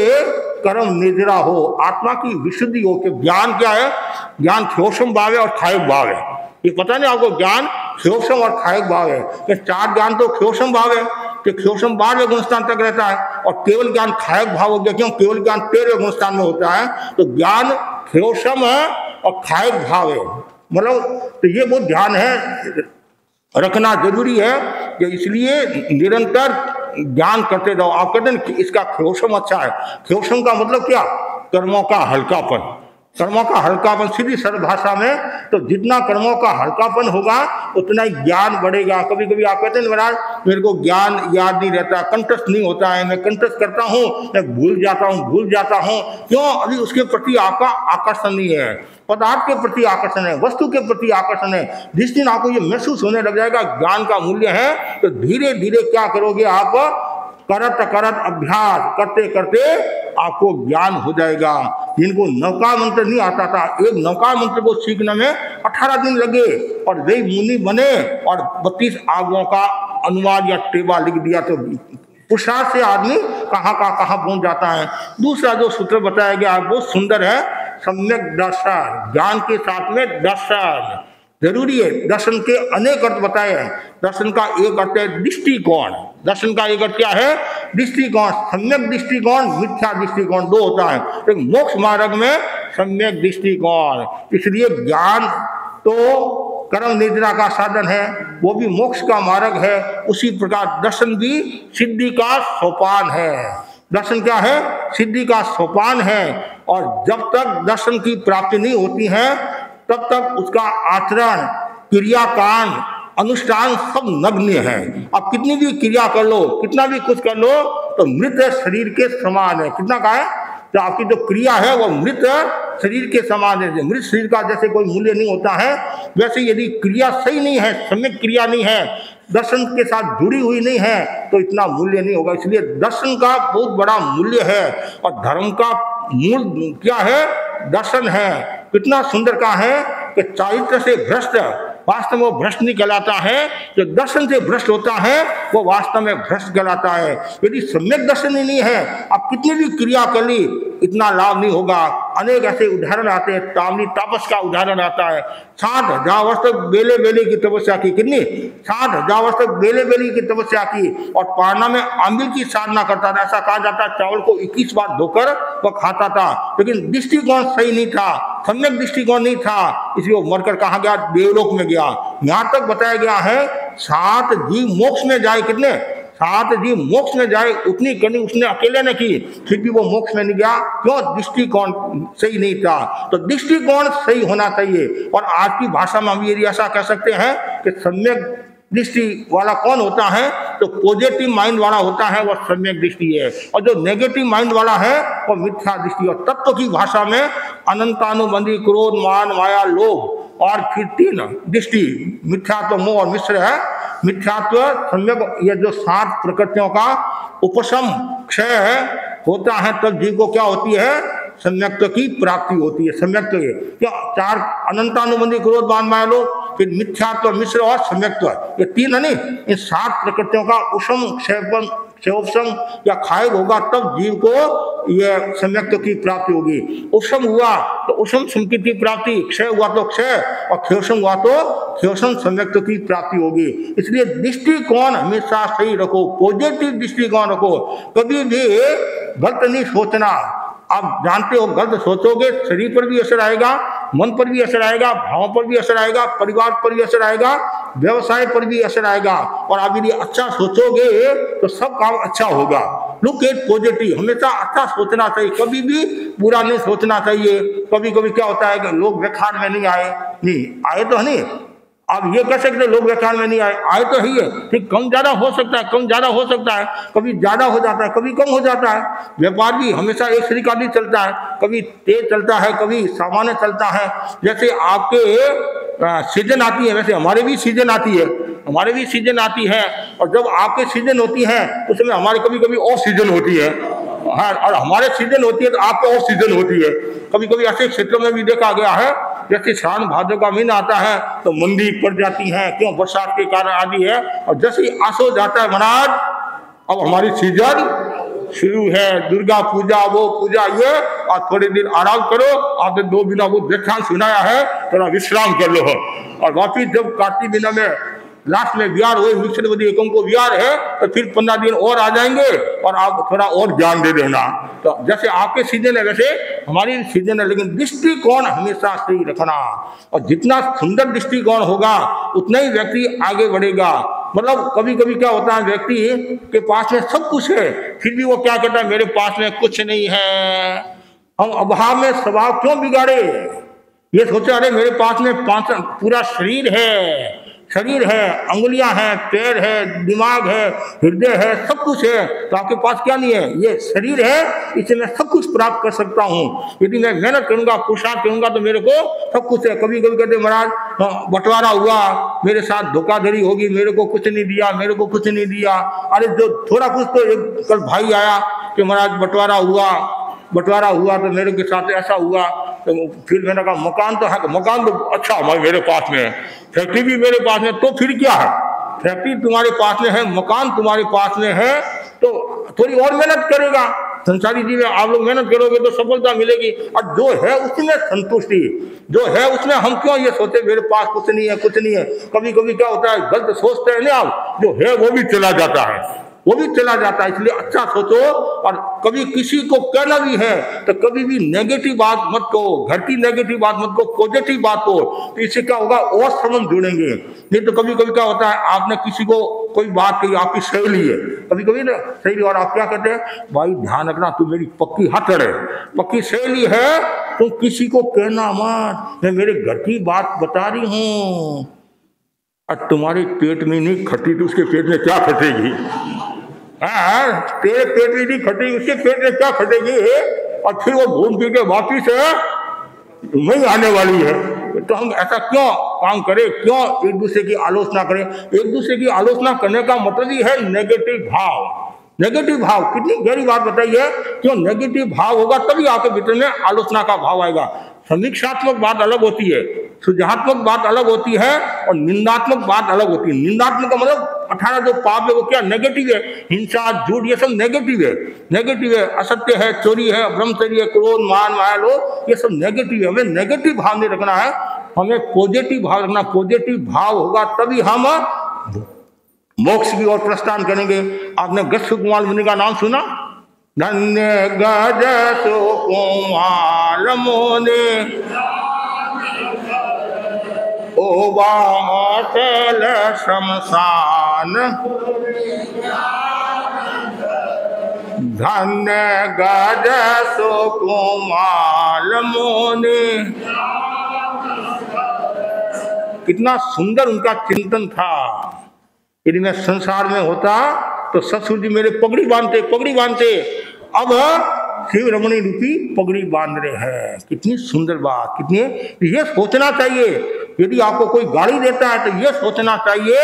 कर्म निद्रा हो, आत्मा की विशुद्धि हो। कि ज्ञान क्या है, ज्ञान क्षोषम भाव है और खायक भाव है। ये पता नहीं आपको, ज्ञान क्षोषम और खायक भाव है। कि 4 ज्ञान तो क्षोषम भाव है कि क्षोषम 12वें गुणस्थान तक रहता है, और केवल ज्ञान खायक भाव हो गया। क्यों, केवल ज्ञान 13वें गुणस्थान में होता है। तो ज्ञान क्षोषम है और खायक भाव है, मतलब तो ये वो ध्यान है, रखना जरूरी है। कि इसलिए निरंतर ज्ञान करते रहो। आप कहते हैं इसका क्षोषम अच्छा है, क्षोषम का मतलब क्या, कर्मों का हल्कापन, कर्मों का हल्कापन, सीधी सरल भाषा में, तो जितना कर्मों का हल्कापन होगा उतना ही ज्ञान बढ़ेगा। कभी कभी आप कहते हैं महाराज मेरे को ज्ञान याद नहीं रहता, कंठस्थ नहीं होता है, मैं कंठस्थ करता हूँ, मैं भूल जाता हूँ। क्यों? अभी उसके प्रति आपका आकर्षण नहीं है, पदार्थ के प्रति आकर्षण है, वस्तु के प्रति आकर्षण है। जिस दिन आपको ये महसूस होने लग जाएगा ज्ञान का मूल्य है, तो धीरे धीरे क्या करोगे आप, करत अभ्यास करते करते आपको ज्ञान हो जाएगा। जिनको नौका मंत्र नहीं आता था, एक नौका मंत्र को सीखने में 18 दिन लगे और वे मुनि बने और 32 आगों का अनुवाद या टेबा लिख दिया। तो पुरुषार्थ से आदमी कहाँ पहुंच जाता है। दूसरा जो सूत्र बताया गया बहुत सुंदर है, सम्यक दर्शन, ज्ञान के साथ में दर्शन जरूरी है। दर्शन के अनेक अर्थ बताए हैं। दर्शन का एक अर्थ है दृष्टिकोण, दर्शन का एक अर्थ क्या है, दृष्टिकोण। सम्यक दृष्टिकोण, मिथ्या दृष्टिकोण, दो होता है। एक मोक्ष मार्ग में सम्यक दृष्टिकोण, इसलिए ज्ञान तो कर्म निद्रा का साधन है, वो भी मोक्ष का मार्ग है। उसी प्रकार दर्शन भी सिद्धि का सोपान है। दर्शन क्या है, सिद्धि का सोपान है। और जब तक दर्शन की प्राप्ति नहीं होती है तब तक उसका आचरण, क्रियाकांड, अनुष्ठान सब नग्न है। आप कितनी भी क्रिया कर लो, कितना भी कुछ कर लो, तो मृत शरीर के समान है। कितना का है, तो आपकी जो क्रिया है वो मृत शरीर के समान है। मृत शरीर का जैसे कोई मूल्य नहीं होता है, वैसे यदि क्रिया सही नहीं है, सम्यक क्रिया नहीं है, दर्शन के साथ जुड़ी हुई नहीं है, तो इतना मूल्य नहीं होगा। इसलिए दर्शन का बहुत बड़ा मूल्य है। और धर्म का मूल क्या है, दर्शन है। कितना सुंदर का है कि चारित्र से भ्रष्ट वास्तव में वो भ्रष्ट नहीं कहलाता है, जो दर्शन से भ्रष्ट होता है वो वास्तव में भ्रष्ट कहलाता है। यदि सम्यक दर्शन ही नहीं है, आप कितनी भी क्रिया कर ली, इतना लाभ नहीं होगा। अनेक ऐसे उदाहरण आते हैं, तामनी तापस का उदाहरण आता है। 60,000 वर्ष तक बेले बेले की तपस्या की, कितनी 60,000 वर्ष तक बेले बेले की तपस्या की, और पारना में आंबिल की साधना करता था। ऐसा कहा जाता है चावल को 21 बार धोकर वो खाता था, लेकिन दृष्टिकोण सही नहीं था, सम्यक दृष्टिकोण नहीं था, इसलिए वो मरकर कहाँ गया, देवलोक में गया। यहाँ तक बताया गया है 7 जीव मोक्ष में जाए, कितने 7 जीव मोक्ष में जाए, उतनी करनी उसने अकेले ने की, फिर भी वो मोक्ष में नहीं गया। क्यों? दृष्टिकोण सही नहीं था। तो दृष्टिकोण सही होना चाहिए। और आज की भाषा में हम ये ऐसा कह सकते हैं कि सम्यक दृष्टि वाला कौन होता है, तो पॉजिटिव माइंड वाला होता है, वह सम्यक दृष्टि है। और जो नेगेटिव माइंड वाला है वो मिथ्या दृष्टि। और तत्व की भाषा में अनंतानुबंधी, क्रोध, मान, माया, लोभ, और फिर 3 दृष्टि, मिथ्यात्व, मोह और मिश्र है। मिथ्यात्व, सम्यक, ये जो 7 प्रकृतियों का उपशम क्षय होता है, तब जीव को क्या होती है, सम्यक्त्व की प्राप्ति होती है। सम्यक्त्व ये क्या 4 अनंतानुबंधी, क्रोध, मान, माया, लोभ, फिर मिथ्यात्व, मिश्र और सम्यक्त्व, ये 3 है नहीं। इन 7 प्रकृतियों का उषम क्षयोपशम या क्षय होगा, तब जीव को ये सम्यक्त्व की प्राप्ति होगी। उपशम हुआ तो उपशम संकीर्ति प्राप्ति, क्षय हुआ तो क्षय, और क्षयोषम हुआ तो क्षयोषम सम्यक्त्व की प्राप्ति होगी। इसलिए दृष्टिकोण हमेशा सही रखो, पॉजिटिव दृष्टिकोण रखो। कभी भी गलत नहीं सोचना। आप जानते हो गलत सोचोगे शरीर पर भी असर आएगा, मन पर भी असर आएगा, भावों पर भी असर आएगा, परिवार पर भी असर आएगा, व्यवसाय पर भी असर आएगा। और आप यदि अच्छा सोचोगे तो सब काम अच्छा होगा। लुक एट पॉजिटिव, हमेशा अच्छा सोचना चाहिए, कभी भी बुरा नहीं सोचना चाहिए। कभी कभी क्या होता है कि लोग व्याख्यान में नहीं आए तो नहीं, आप ये कह सकते लोग व्याख्यान में नहीं आए तो ही है, ठीक, कम ज्यादा हो सकता है, कम ज्यादा हो सकता है, कभी ज्यादा हो जाता है, कभी कम हो जाता है। व्यापार भी हमेशा एक तरीका नहीं चलता है, कभी तेज चलता है, कभी सामान्य चलता है। जैसे आपके सीजन आती है, वैसे हमारे भी सीजन आती है, और जब आपके सीजन होती है तो उसमें हमारे कभी कभी और सीजन होती है, हाँ, और हमारे सीजन होती है तो आपको और सीजन होती है। कभी कभी ऐसे क्षेत्रों में भी देखा गया है, जैसे श्रावण भादों का महीना आता है तो मंदी पड़ जाती है, क्यों, बरसात के कारण आदि है। और जैसे ही आसो जाता है महाराज, अब हमारी सीजन शुरू है, दुर्गा पूजा, वो पूजा, ये, और थोड़े दिन आराम करो, आपने 2 महीना वो व्याख्यान सुनाया है, थोड़ा विश्राम कर लो। और वापिस जब कार्तिक महीना में लास्ट में विहार हो, मिश्रवती एकम को विहार है, तो फिर 15 दिन और आ जाएंगे और आप थोड़ा और ज्ञान दे देना। तो जैसे आपके सीजन है वैसे हमारी सीजन है, लेकिन दृष्टिकोण हमेशा सही रखना। और जितना सुंदर दृष्टिकोण होगा उतना ही व्यक्ति आगे बढ़ेगा। मतलब कभी कभी क्या होता है, व्यक्ति के पास में सब कुछ है, फिर भी वो क्या कहता है, मेरे पास में कुछ नहीं है। हम अभाव में स्वभाव क्यों बिगाड़े? ये सोचे अरे मेरे पास में पूरा शरीर है, अंगुलियां हैं, पैर है, दिमाग है, हृदय है, सब कुछ है, तो आपके पास क्या नहीं है? ये शरीर है, इससे मैं सब कुछ प्राप्त कर सकता हूँ। यदि मैं मेहनत करूंगा, पुरुषार्थ करूंगा तो मेरे को सब कुछ है। कभी कभी कहते महाराज बंटवारा हुआ, मेरे साथ धोखाधड़ी होगी, मेरे को कुछ नहीं दिया। अरे जो थोड़ा कुछ तो एक कल भाई आया कि महाराज बंटवारा हुआ तो मेरे के साथ ऐसा हुआ। तो फिर मैंने कहा मकान तो अच्छा मेरे पास में है, फैक्ट्री भी मेरे पास में, तो फिर क्या है? फैक्ट्री तुम्हारे पास में है, मकान तुम्हारे पास में है, तो थोड़ी और मेहनत करेगा। संसारी जीवन आप लोग मेहनत करोगे तो सफलता मिलेगी। और जो है उसमें संतुष्टि, जो है उसमें हम क्यों ये सोचते मेरे पास कुछ नहीं है। कभी कभी क्या होता है, गलत सोचते हैं ना आप, जो है वो भी चला जाता है। इसलिए अच्छा सोचो। और कभी किसी को कहना भी है तो कभी भी नेगेटिव बात मत कहो, घर की नेगेटिव बात मत कहो, पॉजिटिव बात कहो, तो इससे क्या होगा और संबंध जुड़ेंगे। नहीं तो कभी कभी क्या होता है, आपने किसी को कोई बात कही, आपकी सहेली है, कभी ना सहेली, और आप क्या कहते हैं, भाई ध्यान रखना तू मेरी पक्की हथड़ है, पक्की सहेली है, तो किसी को कहना मत, मैं मेरे घर की बात बता रही हूँ। और तुम्हारे पेट में नहीं खटी तो उसके पेट में क्या खटेगी? तेरे पेट में नहीं खटेगी, उसके पेट में क्या खटेगी? और फिर वो घूम फिर के वापिस नहीं आने वाली है। तो हम ऐसा क्यों काम करें, क्यों एक दूसरे की आलोचना करें? एक दूसरे की आलोचना करने का मतलब ही है नेगेटिव भाव। कितनी गहरी बात बताइए। क्यों नेगेटिव भाव होगा तभी आपके भीतर में आलोचना का भाव आएगा। समीक्षात्मक बात अलग होती है, सुझात्मक बात अलग होती है, और निंदात्मक बात अलग होती है। निंदात्मक का मतलब 18 जो पाप है वो क्या नेगेटिव है, हिंसा, झूठ, ये सब नेगेटिव है, असत्य है, चोरी है, ब्रह्मचर्य, क्रोध, मान, माया, लोभ, ये सब नेगेटिव है। हमें नेगेटिव भाव नहीं रखना है, हमें पॉजिटिव भाव रखना। पॉजिटिव भाव होगा तभी हम मोक्ष की ओर प्रस्थान करेंगे। आपने गज सुकुमार मुनि का नाम सुना? धन्य गज सुकुमार मुनि ओवातल शमशान, धन्य गज सुकुमार मुनि। कितना सुंदर उनका चिंतन था। यदि मैं संसार में होता तो ससुर जी मेरे पगड़ी बांधते, अब शिव रमणी रूपी पगड़ी बांध रहे हैं। कितनी सुंदर बात, कितनी, ये सोचना चाहिए। यदि आपको कोई गाली देता है तो ये सोचना चाहिए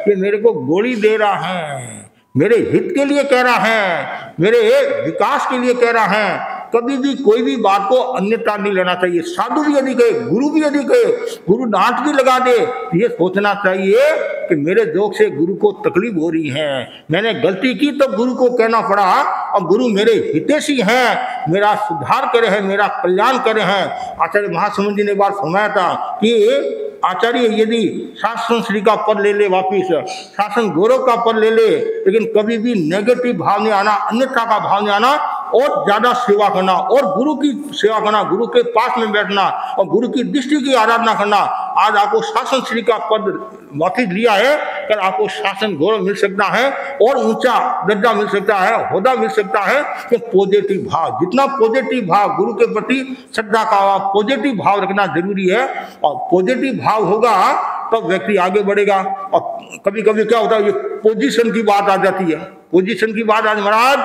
कि मेरे को गोली दे रहा है, मेरे हित के लिए कह रहा है, मेरे विकास के लिए कह रहा है। कभी भी कोई भी बात को अन्यथा नहीं लेना चाहिए। साधु भी यदि कहे, गुरु भी यदि कहे, गुरु डांट भी लगा दे, ये सोचना चाहिए कि मेरे जोग से गुरु को तकलीफ हो रही है, मैंने गलती की तो गुरु को कहना पड़ा, और गुरु मेरे हितैषी हैं, मेरा सुधार करे हैं, मेरा कल्याण करे हैं। आचार्य महासमुंद जी ने एक बार फरमाया था कि आचार्य यदि शासन श्री का पद ले वापिस, शासन गौरव का पद ले, लेकिन कभी भी नेगेटिव भाव नहीं आना, अन्यथा का भाव नहीं आना, और ज्यादा सेवा करना, और गुरु की सेवा करना, गुरु के पास में बैठना, और गुरु की दृष्टि की आराधना करना। आज आपको शासन श्री का पद वापिस लिया है, कल आपको शासन गौरव मिल सकता है, और ऊंचा दर्जा मिल सकता है, होदा मिल सकता है। कि पॉजिटिव भाव, जितना पॉजिटिव भाव, गुरु के प्रति श्रद्धा का पॉजिटिव भाव रखना जरूरी है। और पॉजिटिव भाव होगा तब व्यक्ति आगे बढ़ेगा। और कभी कभी क्या होता है, ये पोजीशन की बात आ जाती है। पोजीशन की बात, आज महाराज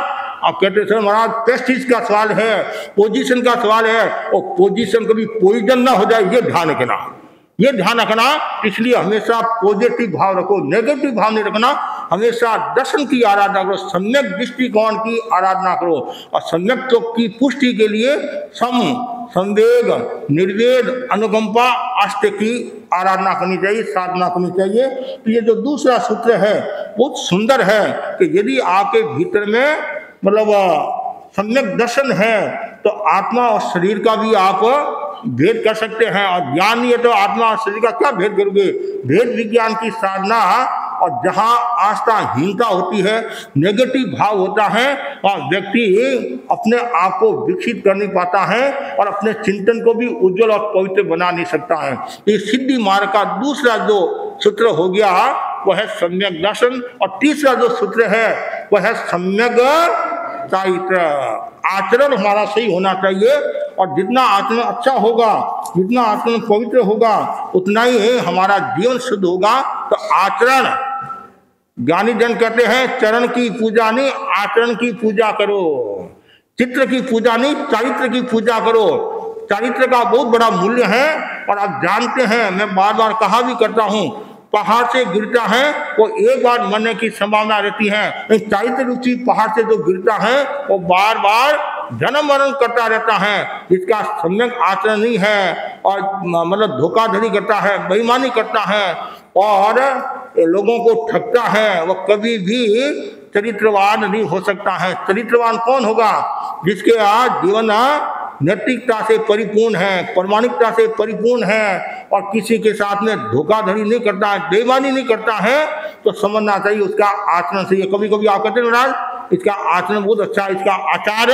आप कहते सर महाराज प्रेस्टीज का सवाल है, पोजीशन का सवाल है, और पोजीशन कभी पॉइजन ना हो जाए, ये ध्यान रखना। इसलिए हमेशा पॉजिटिव भाव रखो, नेगेटिव भाव नहीं रखना। हमेशा दर्शन की आराधना करो, सम्यक दृष्टिकोण की आराधना करो, और सम्यक की पुष्टि के लिए संवेग, निर्वेद, अनुकंपा, आस्थे की आराधना करनी चाहिए, साधना करनी चाहिए। तो ये जो दूसरा सूत्र है बहुत सुंदर है कि यदि आपके भीतर में मतलब सम्यक दर्शन है तो आत्मा और शरीर का भी आप भेद कर सकते हैं। और ज्ञान नहीं है तो आत्मा और शरीर का क्या भेद करोगे? भेद विज्ञान की साधना, और जहाँ आस्थाहीनता होती है, नेगेटिव भाव होता है, और व्यक्ति अपने आप को विकसित कर नहीं पाता है, और अपने चिंतन को भी उज्जवल और पवित्र बना नहीं सकता है। ये सिद्धि मार्ग का दूसरा जो सूत्र हो गया वह है सम्यक दर्शन, और तीसरा जो सूत्र है वह है सम्यक चारित्र। आचरण हमारा सही होना चाहिए। और जितना आचरण अच्छा होगा, जितना आचरण पवित्र होगा, उतना ही हमारा जीवन शुद्ध होगा। तो आचरण, ज्ञानी जन कहते हैं चरण की पूजा नहीं, आचरण की पूजा करो। चित्र की पूजा नहीं, चारित्र की पूजा करो। चारित्र का बहुत बड़ा मूल्य है। और आप जानते हैं, मैं बार बार कहा भी करता हूं, पहाड़ से गिरता है वो एक बार मरने की संभावना रहती है। चारित्र रुचि पहाड़ से जो गिरता है वो बार बार जन्म मरण करता रहता है। जिसका सम्यक आचरण नहीं है और मतलब धोखाधड़ी करता है, बेईमानी करता है और लोगों को ठगता है, वो कभी भी चरित्रवान नहीं हो सकता है। चरित्रवान कौन होगा? जिसके आज जीवन नैतिकता से परिपूर्ण है, प्रामाणिकता से परिपूर्ण है और किसी के साथ में धोखाधड़ी नहीं करता है, बेईमानी नहीं करता है। तो समझना चाहिए उसका आचरण सही है। कभी कभी आप कहते हैं महाराज इसका आचरण बहुत अच्छा है, इसका आचार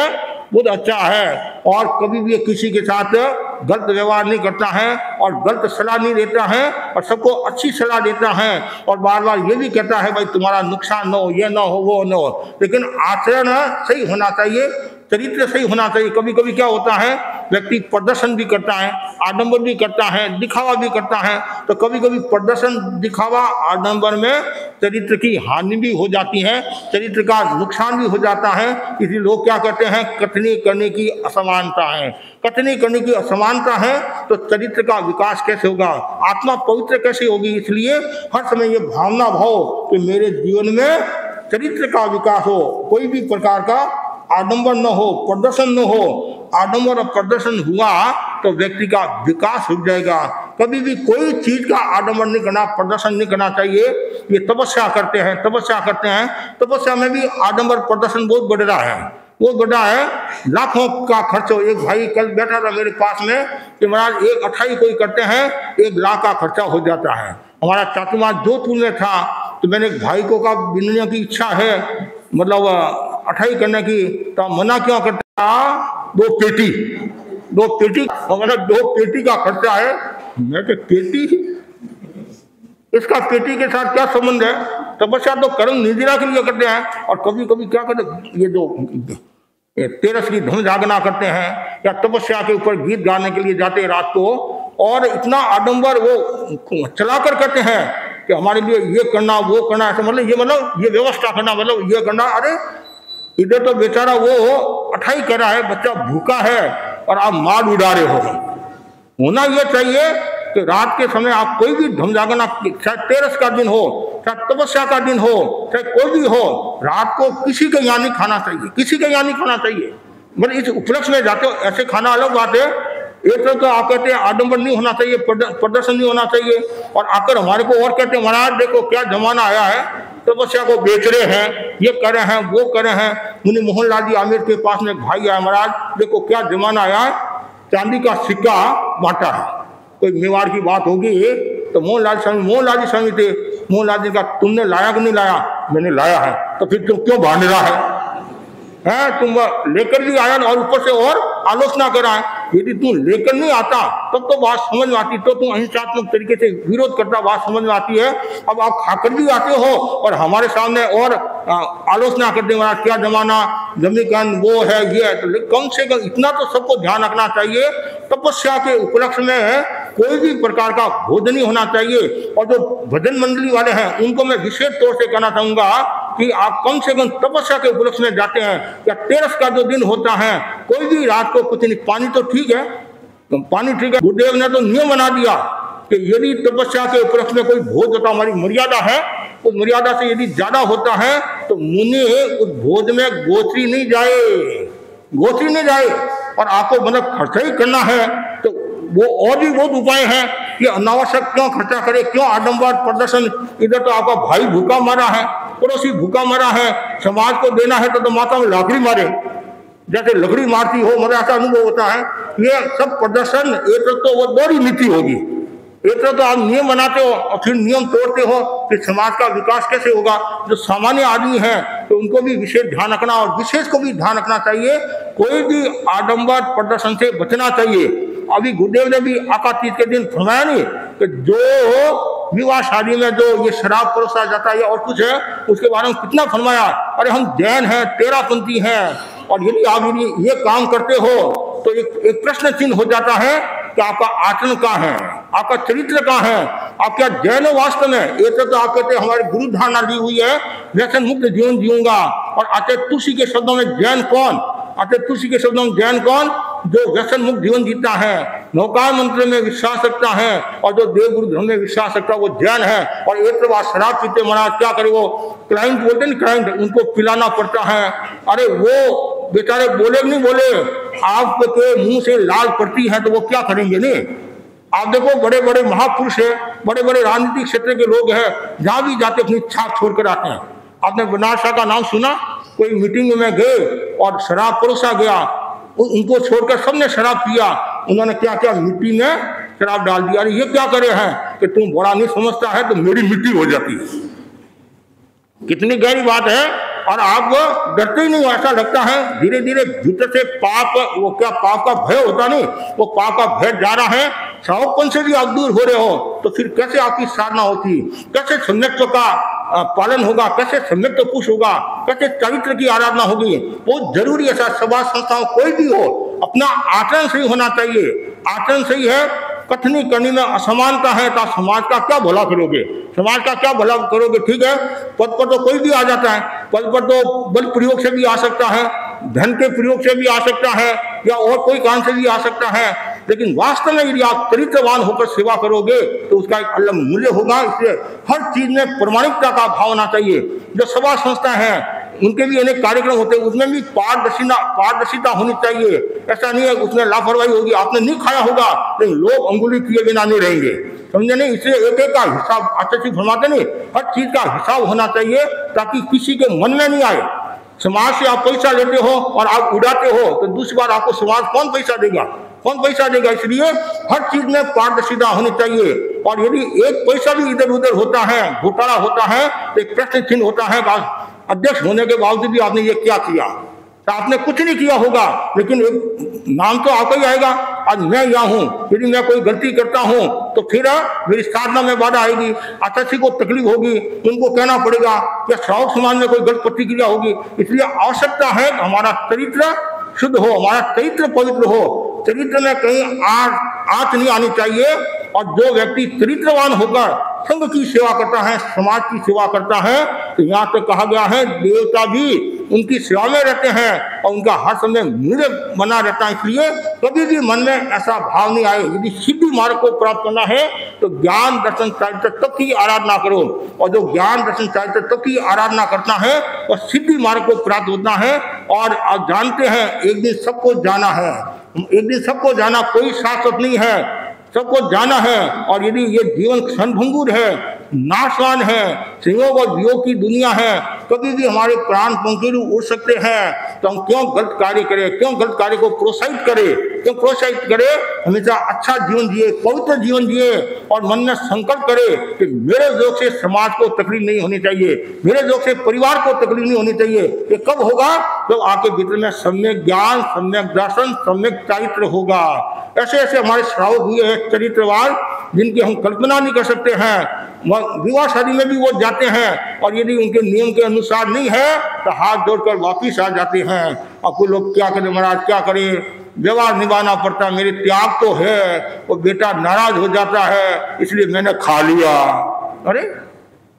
बहुत अच्छा है, और कभी भी किसी के साथ गलत व्यवहार नहीं करता है और गलत सलाह नहीं देता है और सबको अच्छी सलाह देता है और बार बार ये भी कहता है भाई तुम्हारा नुकसान न हो, ये ना हो, वो न हो। लेकिन आचरण सही होना चाहिए, चरित्र सही होना चाहिए। कभी कभी क्या होता है, व्यक्ति प्रदर्शन भी करता है, आडंबर भी करता है, दिखावा भी करता है। तो कभी कभी प्रदर्शन, दिखावा, आडंबर में चरित्र की हानि भी हो जाती है, चरित्र का नुकसान भी हो जाता है। इसलिए लोग क्या कहते हैं, कथनी करने की असमानता है। कथनी करने की असमानता है तो चरित्र का विकास कैसे होगा, आत्मा पवित्र कैसे होगी। इसलिए हर समय ये भावना भाव कि मेरे जीवन में चरित्र का विकास हो, कोई भी प्रकार का आडंबर न हो, प्रदर्शन न हो। आडंबर और प्रदर्शन हुआ तो व्यक्ति का विकास हो जाएगा। कभी भी कोई चीज का आडंबर नहीं करना, प्रदर्शन नहीं करना चाहिए। ये तपस्या करते हैं, तपस्या में भी आडंबर प्रदर्शन बहुत बढ़ रहा है, वो बढ़ा है। लाखों का खर्च हो। एक भाई कल बैठा था मेरे पास में कि महाराज 1 अठाई कोई करते हैं 1 लाख का खर्चा हो जाता है। हमारा चाचुमा जोधपुर में था तो मैंने एक भाई को कहा बिनने की इच्छा है, मतलब अठाई करने की, तो मना क्यों करता? 2 पेटी मतलब 2 पेटी का खर्चा है। मैं तो पेटी, इसका पेटी के साथ क्या संबंध है? तपस्या तो कर्म निधिरा के लिए करते हैं। और कभी कभी क्या करते, ये जो तेरस की धुन जागना करते हैं या तपस्या के ऊपर गीत गाने के लिए जाते हैं रात को, और इतना आडंबर वो चलाकर करते हैं कि हमारे लिए ये करना वो करना, ऐसा मतलब ये व्यवस्था करना, मतलब ये करना। अरे इधर तो बेचारा वो अठाई कर रहा है, बच्चा भूखा है और आप मार उड़ा रहे हो। होना ये चाहिए कि रात के समय आप कोई भी धुन जागना, चाहे तेरस का दिन हो, चाहे तपस्या का दिन हो, चाहे कोई भी हो, रात को किसी के यहाँ नहीं खाना चाहिए, किसी के यहाँ नहीं खाना चाहिए। मतलब इस उपलक्ष्य में जाते हो ऐसे खाना अलग बात है। एक तो आप कहते हैं आडंबर नहीं होना चाहिए, प्रदर्शन नहीं होना चाहिए, और आकर हमारे को और कहते हैं महाराज देखो क्या जमाना आया है, तपस्या को बेच रहे हैं, ये कर रहे हैं, वो कर रहे हैं। मुनि मोहनलाल जी आमिर के पास में भाई आया, महाराज देखो क्या जमाना आया है, चांदी का सिक्का बांटा है। कोई मेवाड़ की बात होगी तो मोहनलाल जी स्वामी थे। मोहनलाल जी का तुमने लाया कि नहीं लाया? मैंने लाया है। तो फिर तुम क्यों बांध रहा है? तुम लेकर भी आया और ऊपर से और आलोचना करा है। यदि तू लेकर नहीं आता तब तो बात समझ में आती, तो तुम अहिंसात्मक तरीके से विरोध करता, बात समझ में आती है। अब आप खाकर भी आते हो और हमारे सामने और आलोचना करते हो, क्या जमाना जमीकन वो है ये है। तो कम से कम इतना तो सबको ध्यान रखना चाहिए, तपस्या के उपलक्ष्य में कोई भी प्रकार का भोजन नहीं होना चाहिए। और जो भजन मंडली वाले हैं उनको मैं विशेष तौर से कहना चाहूंगा कि आप कम से कम तपस्या के उपलक्ष्य में जाते हैं या तेरस का जो दिन होता है, कोई भी रात को कुछ नहीं, पानी तो ठीक है, पानी ठीक है। गुरुदेव ने तो नियम बना दिया कि यदि तपस्या के उपलक्ष्य में कोई भोज होता, हमारी मर्यादा है, उस मर्यादा से यदि ज्यादा होता है तो मुनि उस भोज में गोत्री नहीं जाए और आपको मतलब खर्चा ही करना है। तो वो और भी बहुत उपाय है कि अनावश्यक क्यों खर्चा करे, क्यों आडंबर प्रदर्शन। इधर तो आपका भाई भूखा मरा है, पड़ोसी भूखा मरा है, समाज को देना है तो माता में लाकड़ी मारे, जैसे लकड़ी मारती हो, मतलब ऐसा अनुभव होता है। ये सब प्रदर्शन, एक तो वो दोहरी नीति होगी। एक तो आप नियम बनाते हो और फिर नियम तोड़ते हो, फिर समाज का विकास कैसे होगा। जो सामान्य आदमी हैं तो उनको भी विशेष ध्यान रखना और विशेष को भी ध्यान रखना चाहिए। कोई भी आडंबर प्रदर्शन से बचना चाहिए। अभी गुरुदेव ने भी आकातीत के दिन फरमाया नहीं कि जो विवाह शादी में जो ये शराब परोसा जाता है या और कुछ है, उसके बारे में कितना फरमाया। अरे हम जैन हैं, तेरापंथी हैं, और यदि आप यदि ये काम करते हो तो एक प्रश्न चिन्ह हो जाता है कि आपका आचरण कहाँ है, आपका चरित्र कहाँ है, आप क्या जैन हो वास्तव में। एक तो आप कहते हैं हमारी गुरु धारणा ली हुई है व्यसन मुक्त जीवन जीऊंगा, और आते तुलसी के शब्दों में जैन कौन, आते तुलसी के शब्दों में जैन कौन, जो व्यसन मुक्त जीवन जीता है, नौकार मंत्र में विश्वास रखता है, और जो देव गुरु धर्म में विश्वास रखता है वो जैन है। और एक तो शराब पीते महाराज क्या करे, वो क्लाइंट बोलते हैं क्लाइंट, उनको पिलाना पड़ता है। अरे वो बेचारे बोले नहीं बोले, आपके मुंह से लाल पड़ती है तो वो क्या करेंगे नहीं। आप देखो बड़े बड़े महापुरुष है, बड़े बड़े राजनीतिक क्षेत्र के लोग हैं, जहां भी जाते अपनी छाप छोड़ कर आते हैं। आपने बनारस शाह का नाम सुना, कोई मीटिंग में गए और शराब परोसा गया, उनको छोड़कर सबने शराब पिया, उन्होंने क्या क्या मिट्टी में शराब डाल दिया। अरे ये क्या करे हैं कि तुम बड़ा नहीं समझता है तो मेरी मिट्टी हो जाती है। कितनी गहरी बात है। और आप डरते ही नहीं, ऐसा लगता है धीरे धीरे भीतर से पाप, वो क्या पाप का भय होता नहीं, वो पाप का भय जा रहा है। श्रावकपन से भी आप दूर हो रहे हो तो फिर कैसे आपकी साधना होती, कैसे सम्यक्त्व का पालन होगा, कैसे सम्यक्त्व पुरुष होगा, कैसे चरित्र की आराधना होगी। बहुत जरूरी है। सभा संस्थाओं कोई भी हो, अपना आचरण सही होना चाहिए। आचरण सही है, कथनी करनी में असमानता है तो समाज का क्या भला करोगे, समाज का क्या भला करोगे। ठीक है, पद पर तो कोई भी आ जाता है, पद पर तो बल प्रयोग से भी आ सकता है, धन के प्रयोग से भी आ सकता है, या और कोई कारण से भी आ सकता है। लेकिन वास्तव में यदि आप चरित्रवान होकर सेवा करोगे तो उसका एक अलग मूल्य होगा। इसलिए हर चीज में प्रामाणिकता का भाव होना चाहिए। जो सभा संस्था है उनके भी अनेक कार्यक्रम होते हैं, उसमें भी पारदर्शिता होनी चाहिए। ऐसा नहीं है उसमें लापरवाही होगी, आपने नहीं खाया होगा लेकिन लोग अंगुली किए बिना नहीं रहेंगे, समझे नहीं। इसलिए एक एक का हिसाब अच्छे फरमाते नहीं, हर चीज का हिसाब होना चाहिए ताकि किसी के मन में नहीं आए। समाज से आप पैसा लेते हो और आप उड़ाते हो तो दूसरी बार आपको समाज कौन पैसा देगा, कौन पैसा देगा। इसलिए हर चीज में पारदर्शिता होनी चाहिए। और यदि एक पैसा भी इधर उधर होता है, घोटाला होता है, तो एक प्रश्न चिन्ह होता है, अध्यक्ष होने के बावजूद भी आपने ये क्या किया। तो आपने कुछ नहीं किया होगा लेकिन एक नाम तो आपका ही आएगा। आज मैं यहाँ हूँ, यदि मैं कोई गलती करता हूँ तो फिर मेरी साधना में बाधा आएगी, आचार्य को तकलीफ होगी, उनको कहना पड़ेगा, या श्रावक समाज में कोई गलत प्रतिक्रिया होगी। इसलिए आवश्यकता है कि हमारा चरित्र शुद्ध हो, हमारा चरित्र पवित्र हो, चरित्र में कहीं आँच नहीं आनी चाहिए। और जो व्यक्ति चरित्रवान होकर संघ की सेवा करता है, समाज की सेवा करता है, तो यहाँ तक कहा गया है देवता भी उनकी सेवा में रहते हैं और उनका हर समय मूल्य बना रहता है। इसलिए कभी भी मन में ऐसा भाव नहीं आए। यदि सिद्धि मार्ग को प्राप्त करना है तो ज्ञान दर्शन चरित्र तक की आराधना करो, और जो ज्ञान दर्शन चरित्र तक की आराधना करता है और सिद्धि मार्ग को प्राप्त होता है। और आप जानते हैं एक दिन सबको जाना है, एक दिन सबको जाना, कोई शाश्वत नहीं है, सबको जाना है। और यदि ये जीवन क्षणभंगुर है, नाशवान है, संयोग और वियोग की दुनिया है, कभी भी हमारे प्राण पंखेरु उड़ सकते हैं, तो हम क्यों गलत कार्य करें, क्यों गलत कार्य को प्रोत्साहित करें। हमेशा अच्छा जीवन जिए, पवित्र जीवन जिए, और मन में संकल्प करे कि मेरे योग से समाज को तकलीफ नहीं होनी चाहिए, मेरे योग से परिवार को तकलीफ नहीं होनी चाहिए। ये कब होगा? तो आपके भीतर में सम्यक ज्ञान, सम्यक दर्शन, सम्यक चरित्र होगा। ऐसे ऐसे हमारे श्रावक हुए हैं चरित्रवान, जिनकी हम कल्पना नहीं कर सकते हैं। विवाह शादी में भी वो जाते हैं और यदि उनके नियम के अनुसार नहीं है तो हाथ जोड़कर वापिस आ जाते हैं। अब कोई लोग क्या करें महाराज, क्या करें, व्यवहार निभाना पड़ता है, मेरे त्याग तो है, वो बेटा नाराज हो जाता है इसलिए मैंने खा लिया। अरे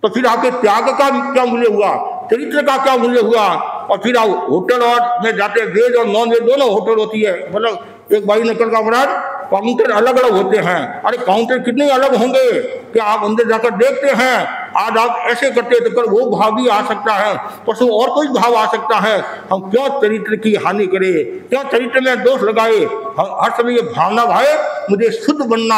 तो फिर आपके त्याग का क्या मूल्य हुआ, चरित्र का क्या मूल्य हुआ? और फिर आप होटल और में जाते, वेज और नॉन वेज दोनों होटल होती है। मतलब एक भाई निकल का महाराज काउंटर अलग अलग होते हैं। अरे काउंटर कितने अलग होंगे कि आप अंदर जाकर देखते हैं, आज आप ऐसे करते तो कल वो भाव भी आ सकता है, परसों और कोई भाव आ सकता है। हम क्यों चरित्र की हानि करें, क्यों चरित्र में दोष लगाए? हर समय ये भावना भाई मुझे शुद्ध बनना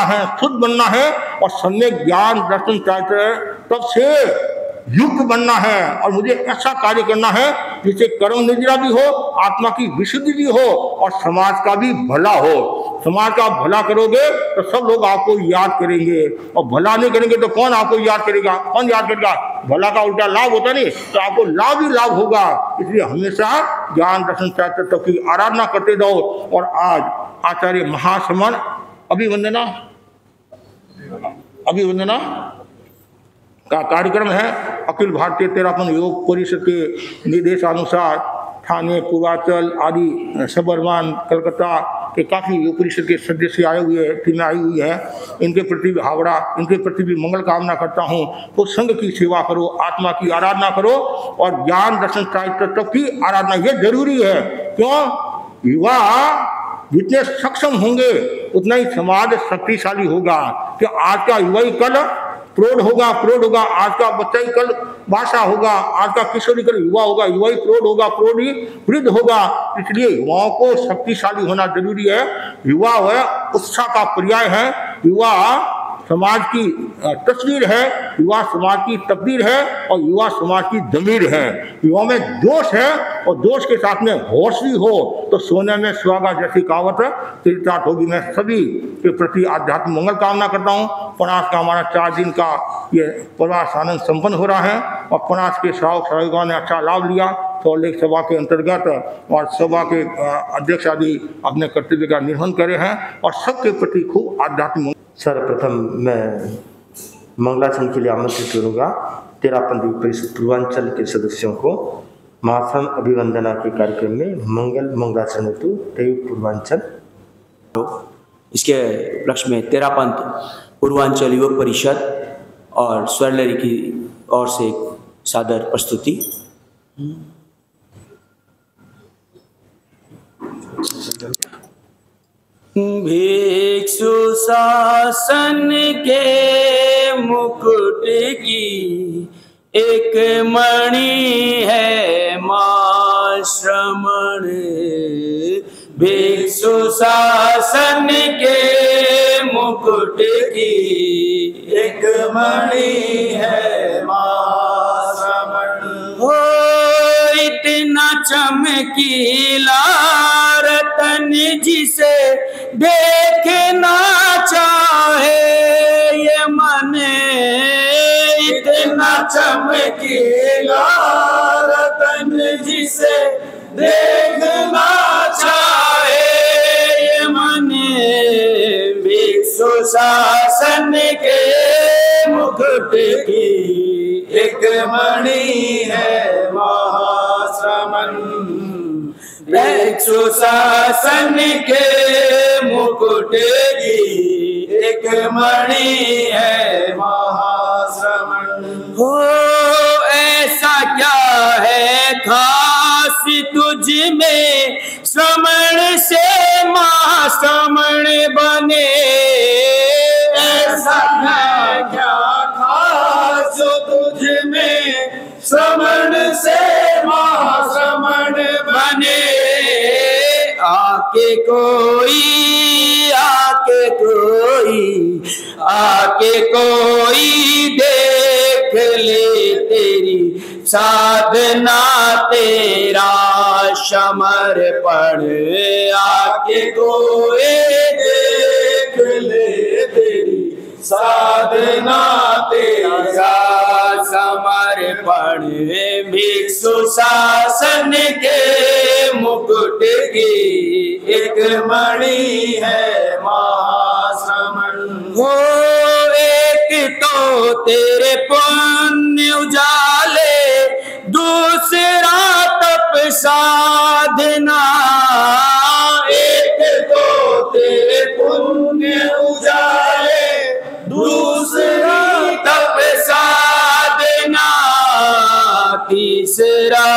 है और सम्यक ज्ञान दर्शन चरित्र तब से युक्त बनना है। और मुझे ऐसा कार्य करना है जिससे कर्म निद्रा भी हो, आत्मा की विशुद्धि भी हो और समाज का भी भला हो। समाज का भला करोगे तो सब लोग आपको याद करेंगे, और भला नहीं करेंगे तो कौन आपको याद करेगा? कौन याद करेगा? भला का उल्टा लाभ होता नहीं, तो आपको लाभ ही लाभ होगा। इसलिए हमेशा ज्ञान दर्शन तत्व की आराधना करते रहो। और आज आचार्य महासमन अभिवंदना का कार्यक्रम है। अखिल भारतीय तेरापन योग परिषद के निर्देशानुसार ठाणे, पूर्वांचल आदि सबरवान, कलकत्ता के काफ़ी युवा परिषद के सदस्य आए हुए हैं, टीमें आई हुई हैं। इनके प्रति भी हावड़ा, इनके प्रति भी मंगल कामना करता हूँ। तो संघ की सेवा करो, आत्मा की आराधना करो और ज्ञान दर्शन तत्व की आराधना, ये जरूरी है। क्यों? युवा जितने सक्षम होंगे उतना ही समाज शक्तिशाली होगा। कि आज का युवा ही कल प्रौढ़ होगा, प्रौढ़ होगा आज का बच्चा ही कल भाषा होगा, आज का किशोरी कल युवा होगा, युवा ही प्रौढ़ होगा, प्रौढ़ ही वृद्ध होगा। इसलिए युवाओं को शक्तिशाली होना जरूरी है। युवा है उत्साह का पर्याय है, युवा समाज की तस्वीर है, युवा समाज की तकदीर है और युवा समाज की जमीर है। युवा में जोश है और जोश के साथ में होश भी हो तो सोने में सुहागा जैसी कहावत चरितार्थ होगी। मैं सभी के प्रति आध्यात्मिक मंगल कामना करता हूँ। पनास का हमारा 4 दिन का ये प्रवास आनंद संपन्न हो रहा है और पनास के श्रावक श्राविकाओं ने अच्छा लाभ लिया। तो लेख सभा के अंतर्गत और सभा के अध्यक्ष आदि अपने कर्तव्य का निर्वहन करे हैं और सबके प्रति खूब आध्यात्मिक। सर्वप्रथम मैं मंगलाचरण के लिए आमंत्रित करूँगा तेरापंथी परिषद पूर्वांचल के सदस्यों को महासम अभिवंदना के कार्यक्रम में मंगलाचरण हेतु देव पूर्वांचल। इसके उपलक्ष्य में तेरापंथ पूर्वांचल युवक परिषद और स्वर्णलहरी की ओर से सादर प्रस्तुति। भिक्षु शासन के मुकुट की एक मणि है मां श्रमण। भिक्षु शासन के मुकुट की एक मणि है मां श्रमण। हो इतना चमकीला रतन जिसे देखना चाहे ये मन। इतना चमकीला रतन जिसे देखना चाहे ये मन। भिक्षु शासन के मुकुट की एक मणि है महाश्रमण। भिक्षु शासन के मुकुट की एक मणि है महाश्रमण। हो ऐसा क्या है खास तुझ में श्रमण से महाश्रमण बने। ऐसा क्या खास तुझ में श्रमण से महाश्रमण बने। आके कोई देख ले तेरी साधना तेरा समर्पण। आके कोई देख ले तेरी साधना तेरा समर्पण। भिक्षु शासन के मुकुट की एक मणि है महाश्रमण। हो एक तो तेरे पुण्य उजाले, दूसरा तप साधना। एक तो तेरे पुण्य उजाले, दूसरा तप साधना। तीसरा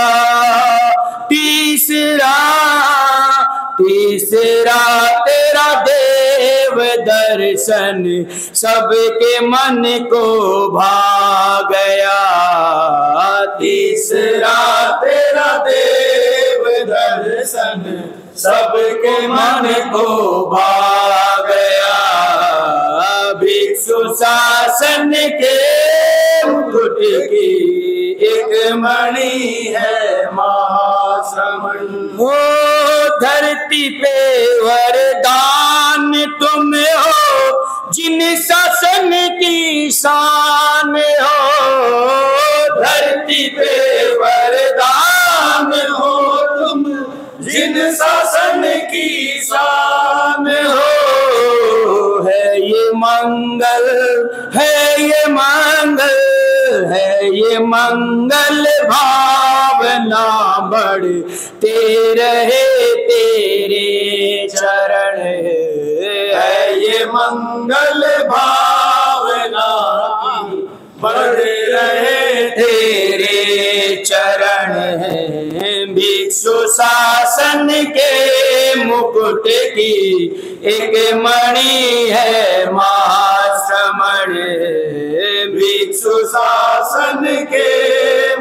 तेरा देव दर्शन सबके मन को भा गया। तीसरा तेरा देव दर्शन सबके मन को भा गया। भिक्षु शासन के मुकुट की एक मणि है महाश्रमण। हो धरती पे वरदान तुम हो, जिन शासन की शान हो। धरती पे वरदान हो तुम, जिन शासन की शान हो। है ये मंगल, है ये मंगल, है ये मंगल भावनाएं भावना बढ़ते रहे तेरे चरण है ये मंगल भावना बढ़ रहे तेरे चरण है भिक्षु शासन के मुकुट की एक मणि है महाश्रमण भिक्षु शासन के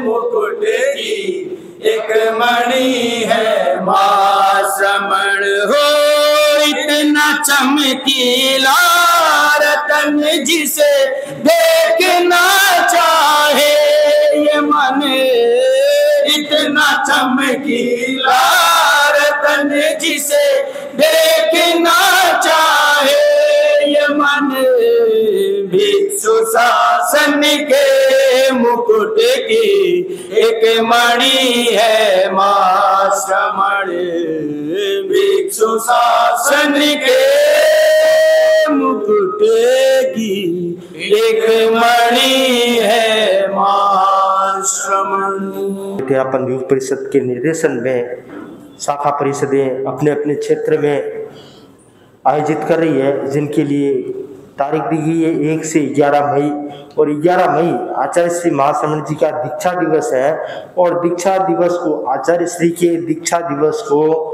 मुकुट की एक मणि है महाश्रमण हो इतना चमकीला रतन जिसे देखना चाहे ये मन इतना चमकीला रतन जिसे देखना चाहे ये मन भिक्षु शासन के मुकुट की एक मणि है महाश्रमण भिक्षु शासन के मुकुट की एक मणि है महाश्रमण। तेरापन युग परिषद के निर्देशन में शाखा परिषदें अपने अपने क्षेत्र में आयोजित कर रही है, जिनके लिए तारीख दी गई है 1 से 11 मई। और 11 मई आचार्य श्री महाश्रमण जी का दीक्षा दिवस है और दीक्षा दिवस को आचार्य श्री के दीक्षा दिवस को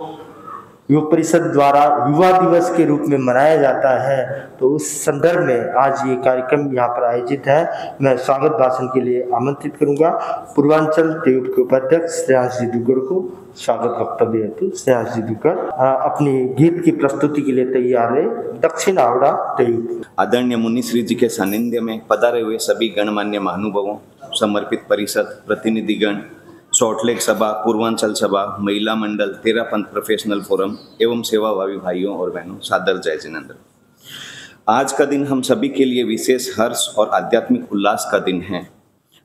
युग परिषद द्वारा युवा दिवस के रूप में मनाया जाता है। तो उस संदर्भ में आज ये कार्यक्रम यहाँ पर आयोजित है। मैं स्वागत भाषण के लिए आमंत्रित करूंगा पूर्वांचल तेयुप के उपाध्यक्ष श्रेयांश जी दुग्गड़ को। स्वागत वक्तव्य हेतु श्रेयांश जी दुग्गड़ अपनी गीत की प्रस्तुति के लिए तैयार है। दक्षिण आवड़ा तेयुप। आदरणीय मुनि श्री जी के सानिध्य में पधारे हुए सभी गणमान्य महानुभावों, समर्पित परिषद प्रतिनिधिगण, सॉल्टलेक सभा, पूर्वांचल सभा, महिला मंडल, तेरापंथ प्रोफेशनल फोरम एवं सेवाभावी भाइयों और बहनों, सादर जय जिनेंद्र। आज का दिन हम सभी के लिए विशेष हर्ष और आध्यात्मिक उल्लास का दिन है।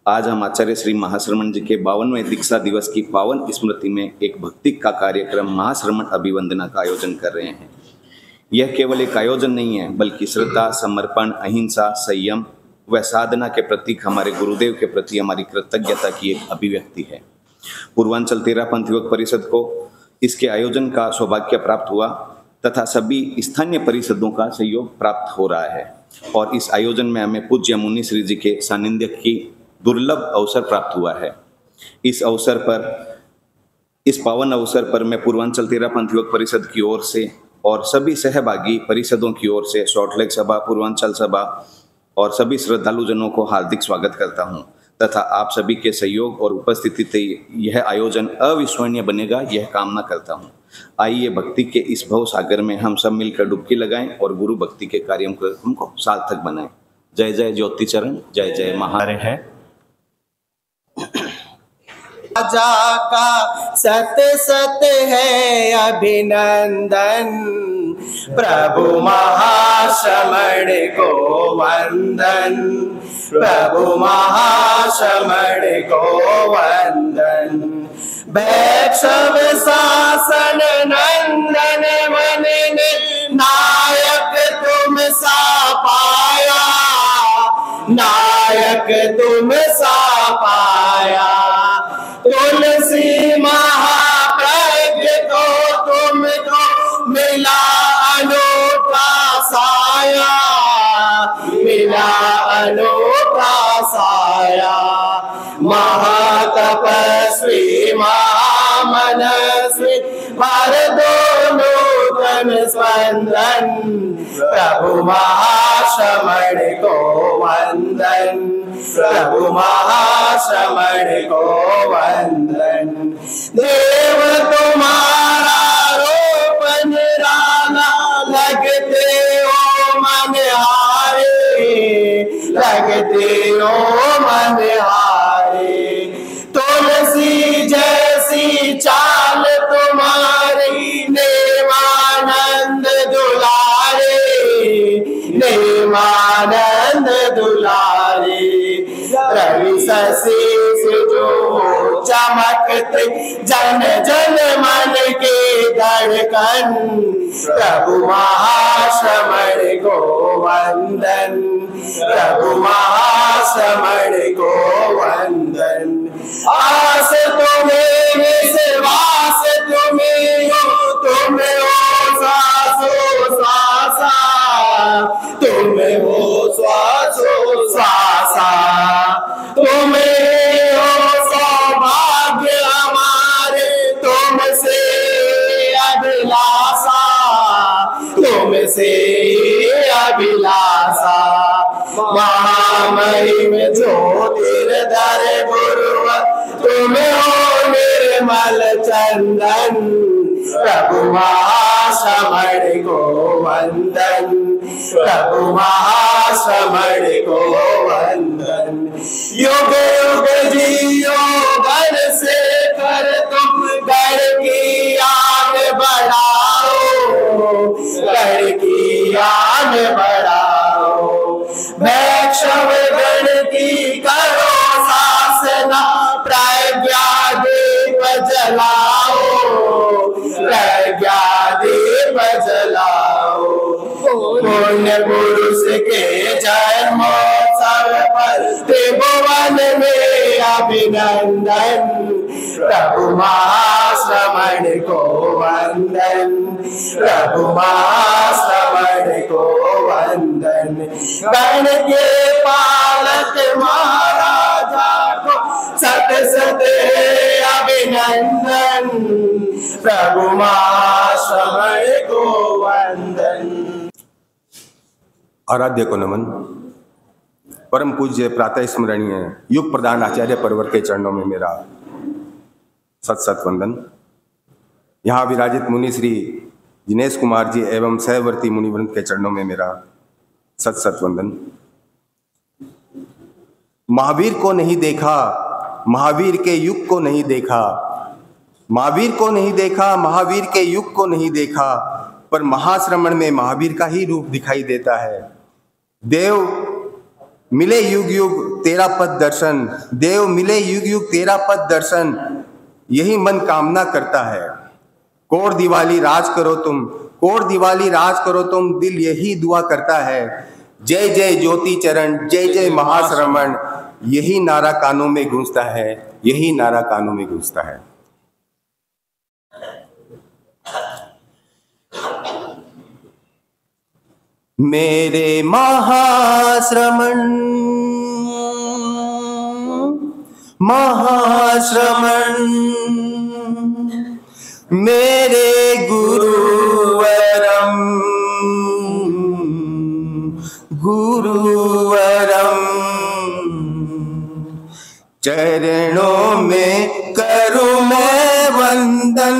आज हम आचार्य श्री महाश्रमण जी के 52वें दीक्षा दिवस की पावन स्मृति में एक भक्ति का कार्यक्रम महाश्रमण अभिवंदना का आयोजन कर रहे हैं। यह केवल एक आयोजन नहीं है, बल्कि श्रद्धा, समर्पण, अहिंसा, संयम व साधना के प्रतीक हमारे गुरुदेव के प्रति हमारी कृतज्ञता की एक अभिव्यक्ति है। पूर्वांचल तेरापंथ युवक परिषद को इसके आयोजन का सौभाग्य प्राप्त हुआ तथा सभी स्थानीय परिषदों का सहयोग प्राप्त हो रहा है और इस आयोजन में हमें पूज्य मुनि श्री जी के सानिध्य की दुर्लभ अवसर प्राप्त हुआ है। इस पावन अवसर पर मैं पूर्वांचल तेरापंथ युवक परिषद की ओर से और सभी सहभागी परिषदों की ओर से सॉल्टलेक सभा, पूर्वांचल सभा और सभी श्रद्धालुजनों को हार्दिक स्वागत करता हूं तथा आप सभी के सहयोग और उपस्थिति से यह आयोजन अविस्मरणीय बनेगा, यह कामना करता हूं। आइए भक्ति के इस भव सागर में हम सब मिलकर डुबकी लगाएं और गुरु भक्ति के कार्यक्रम को सार्थक बनाएं। जय जय ज्योति चरण, जय जय महारे है। राजा का सत सत है अभिनंदन, प्रभु महाश्रमण को वंदन, प्रभु महाश्रमण को वंदन। वैष्णव शासन नंदन मन ने नायक तुम सा पाया, नायक तुम सा पाया। तुलसी महाप्रज्ञ को तुमको मिला अनूठा साया, मिला अनूठा साया। महातपस्वी महामनस्वी भर दो नूतन स्पंदन, प्रभु महाश्रमण को वंदन, प्रभु महाश्रमण को वंदन। देव तुम्हारा रूप निराला, लगते हो मन हारे, लगते हो मन हारे। तुलसी जैसी चाल तुम्हारी, नेमानंद दुलारे, नेमानंद दुलारे। रवि शशि जो चमकते जन जन मन के धड़कन, प्रभु महाश्रमण को वंदन, प्रभु महाश्रमण को वंदन। आस तुम्हें विश्वास तुम्हें हो, तुम्हें हो श्वासो श्वासा, तुम्हें हो श्वासो श्वासा, तुम्हें हो सौभाग्य हमारे, तुमसे अभिलाषा, तुमसे अभिलाषा। महामहिम ज्योतिर्धर गुरुव, तुम हो निर्मल चंदन, प्रभु महाश्रमण को वंदन, प्रभु महाश्रमण को वंदन। युग युग जियो गण से कर तुम, गण की आन बढ़ाओ, गण की आन बढ़ाओ। वैष्णव गण की करो शासना, प्रज्ञा दीप जलाओ, प्रज्ञा दीप जलाओ। पुण्य पुरुष के जन्मोत्सव पर त्रिभुवन में अभिनंदन, प्रभु महाश्रमण को वंदन, प्रभु महाश्रमण को वंदन। गण के पालक महाराजा को सत सत अभिनंदन, प्रभु महाश्रमण को वंदन। आराध्य को नमन। परम पूज्य प्रातः स्मरणीय युग प्रधान आचार्य परवर के चरणों में मेरा सत सत वंदन। यहाँ विराजित मुनि श्री जिनेश कुमार जी एवं सहवर्ती मुनिवृंद के चरणों में मेरा सत सत वंदन। महावीर को नहीं देखा, महावीर के युग को नहीं देखा, महावीर को नहीं देखा, महावीर के युग को नहीं देखा, पर महाश्रमण में महावीर का ही रूप दिखाई देता है। देव मिले युग युग तेरा पद दर्शन, देव मिले युग युग तेरा पद दर्शन, यही मन कामना करता है। कोर दिवाली राज करो तुम, कोर दिवाली राज करो तुम, दिल यही दुआ करता है। जय जय ज्योति चरण, जय जय महाश्रमण, यही नारा कानों में गूंजता है, यही नारा कानों में गूंजता है। मेरे महाश्रमण, महाश्रमण, मेरे गुरुवरम, गुरुवरम, चरणों में करूं मैं वंदन,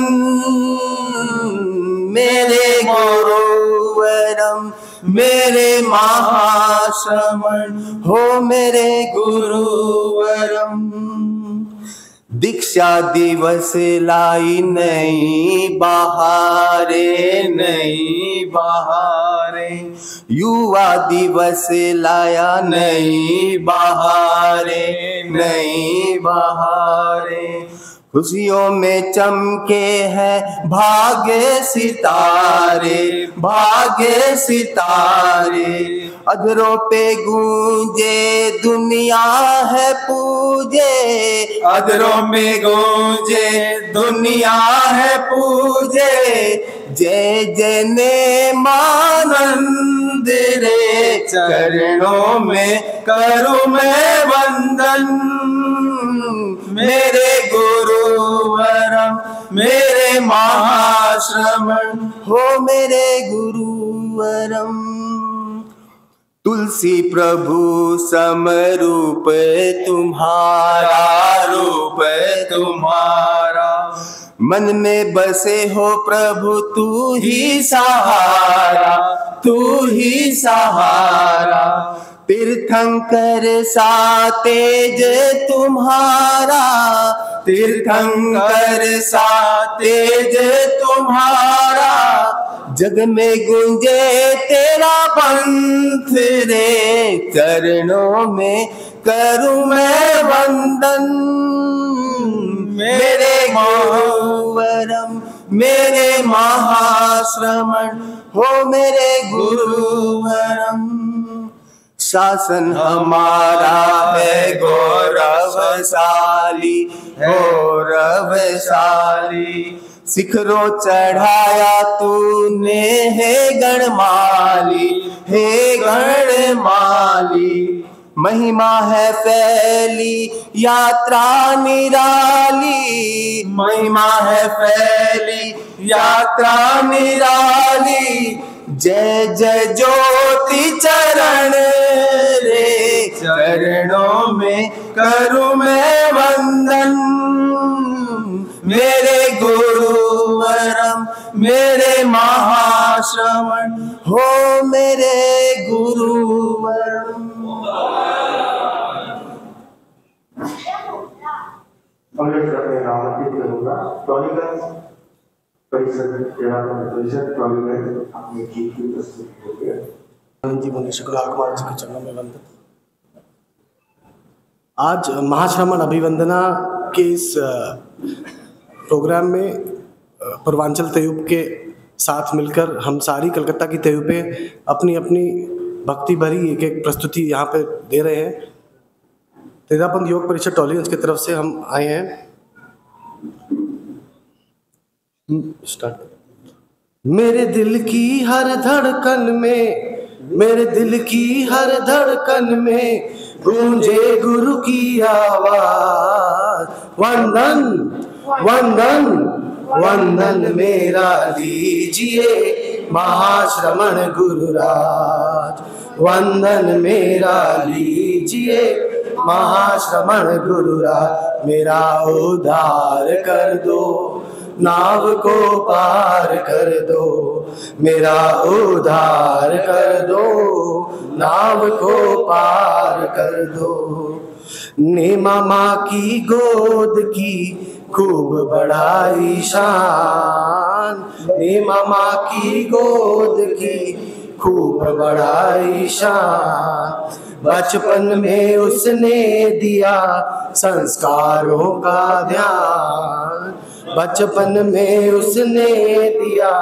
मेरे गुरुवरम, मेरे महाश्रमण हो, मेरे गुरुवरम। दीक्षा दिवस लाई नई बहारे, नई बहारे, युवा दिवस लाया नई बहारे, नई बहारे। खुशियों में चमके हैं भाग्य सितारे, भाग्य सितारे। अधरों पे गूंजे दुनिया है पूजे, अधरों में गूंजे दुनिया है पूजे। जय जय ने मानंद रे, चरणों में करूं मैं वंदन, मेरे गुरुवरम, मेरे महाश्रमण हो, मेरे गुरुवरम। तुलसी प्रभु समरूप तुम्हारा, रूप तुम्हारा। मन में बसे हो प्रभु तू ही सहारा, तू ही सहारा। तीर्थंकर सा तेज तुम्हारा, तीर्थंकर सा तेज तुम्हारा। जग में गुंजे तेरा पंथ रे, चरणों में करूं मैं वंदन, मेरे गुरुवरम, मेरे महाश्रमण हो, मेरे गुरुवरम। शासन हमारा है गौरवशाली, गौरवशाली। शिखरों चढ़ाया तूने हे गणमाली, हे गणमाली। महिमा है फैली यात्रा निराली, महिमा है फैली यात्रा निराली। जय जय ज्योति चरण रे, चरणों में करूं मैं वंदन। मेरे गुरुवरम मेरे महाश्रवण हो, मेरे गुरुवरम। जी शुक्ला कुमार जी के चरणों में वंदन। आज महाश्रमण अभिवंदना के इस प्रोग्राम में पूर्वांचल तयूब के साथ मिलकर हम सारी कलकत्ता की तयूबें अपनी अपनी भक्ति भरी एक एक प्रस्तुति यहाँ पे दे रहे हैं। तेरापंथ योग परिषद टॉलीगंज की तरफ से हम आए हैं। स्टार्ट। मेरे दिल की हर धड़कन में, मेरे दिल की हर धड़कन में गूंजे गुरु की आवाज। वंदन वंदन वंदन मेरा लीजिए महाश्रमण गुरुराज। वंदन मेरा लीजिए महाश्रमण गुरुराज। मेरा उद्धार कर दो, नाव को पार कर दो। मेरा उद्धार कर दो, नाव को पार कर दो। ने मामा की गोद की खूब बढ़ाई शान, ने मामा की गोद की खूब बढ़ाई शान। बचपन में उसने दिया संस्कारों का ध्यान, बचपन में उसने दिया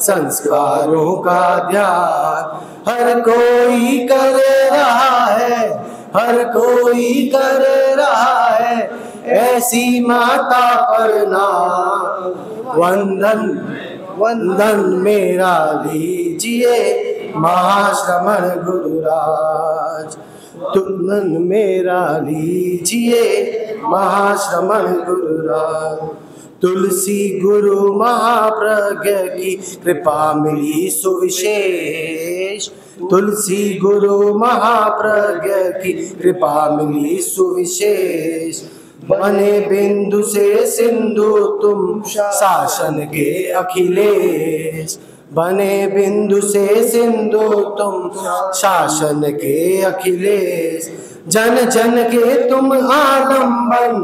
संस्कारों का ध्यान। हर कोई कर रहा है, हर कोई कर रहा है ऐसी माता पर नाम। वंदन वंदन मेरा लीजिए महाश्रमण गुरुराज। वंदन मेरा लीजिए महाश्रमण गुरुराज। तुलसी गुरु महाप्रज्ञ की कृपा मिली सुविशेष, तुलसी गुरु महाप्रज्ञ की कृपा मिली सुविशेष। बने बिंदु से सिंधु तुम शासन के अखिलेश, बने बिंदु से सिंधु तुम शासन के अखिलेश। जन जन के तुम आलम्बन,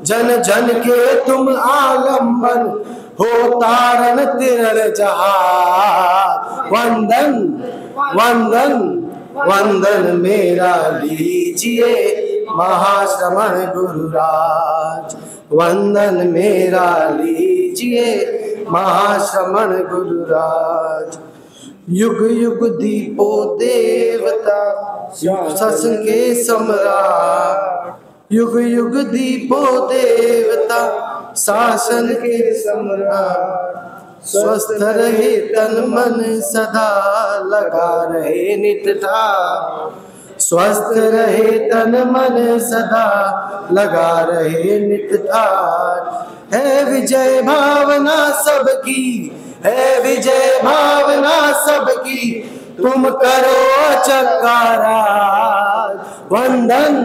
जन जन के तुम आलम्बन हो तारण तिरण जहां। वंदन वंदन वंदन मेरा लीजिए महाश्रमण गुरुराज। वंदन मेरा लीजिए महाश्रमण गुरुराज। युग युग दीपो देवता शासन के सम्राट, युग युग दीपो देवता शासन के सम्राट। स्वस्थ रहे तन मन सदा लगा रहे नित ठाठ, स्वस्थ रहे तन मन सदा लगा रहे नित ठाठ। है विजय भावना सबकी, है विजय भावना सबकी तुम करो चकाराज। वंदन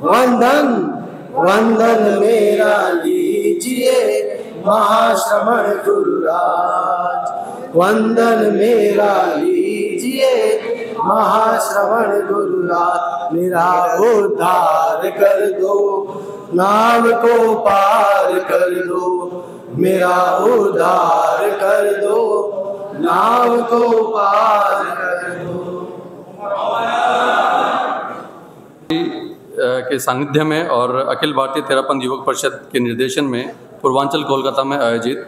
वंदन वंदन मेरा लीजिए महाश्रमण गुरुराज। वंदन मेरा लीजिए महाश्रवण गुरुराज। मेरा उद्धार कर दो, नाव को पार कर दो। मेरा उद्धार कर दो, नाव को पार कर दो। के सानिध्य में और अखिल भारतीय तेरापंथ युवक परिषद के निर्देशन में पूर्वांचल कोलकाता में आयोजित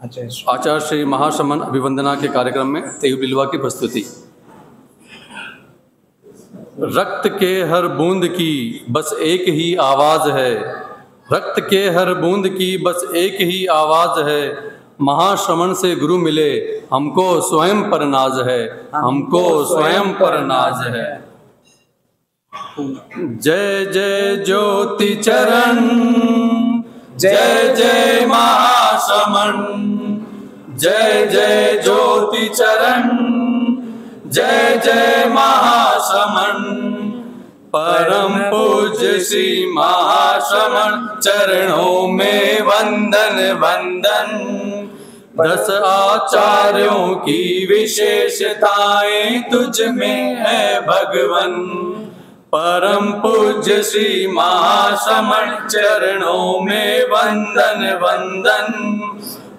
आचार्य श्री महाश्रमण अभिवंदना के कार्यक्रम में तेयु बिलवा की प्रस्तुति। रक्त के हर बूंद की बस एक ही आवाज़ है, रक्त के हर बूंद की बस एक ही आवाज़ है। महाश्रमण से गुरु मिले हमको स्वयं पर नाज है, हमको स्वयं पर नाज है। जय जय ज्योति चरण, जय जय महाश्रमण, जय जय ज्योति चरण, जय जय महाश्रमण। परम पूज्य श्री महाश्रमण चरणों में वंदन वंदन। 10 आचार्यों की विशेषताएं तुझ में है भगवन। परम पूज्य श्री महाश्रमण चरणों में वंदन वंदन।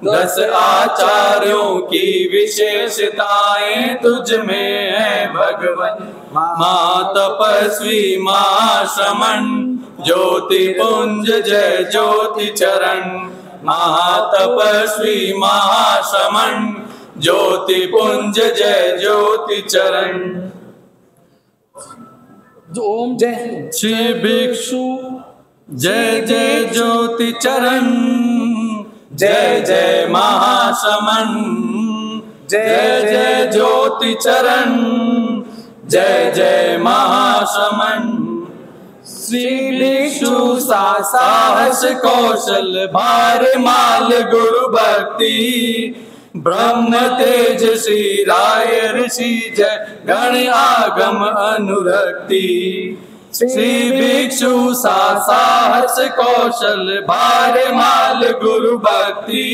10 आचार्यों की विशेषताएं तुझ में है भगवन। महातपस्वी महाश्रमण ज्योति पुंज जय ज्योति चरण। महातपस्वी महाश्रमण ज्योति पुंज जय ज्योति चरण। ओम जय श्री भिक्षु जय जय ज्योति चरण, जय जय महाश्रमण, जय जय ज्योति चरण, जय जय महाश्रमण। श्री भिक्षु साहस कौशल भार माल गुरु भक्ति। ब्रह्म तेज श्री राय ऋषि जय गण आगम अनुरक्ति। श्री भिक्षु साहस कौशल भार माल गुरु भक्ति।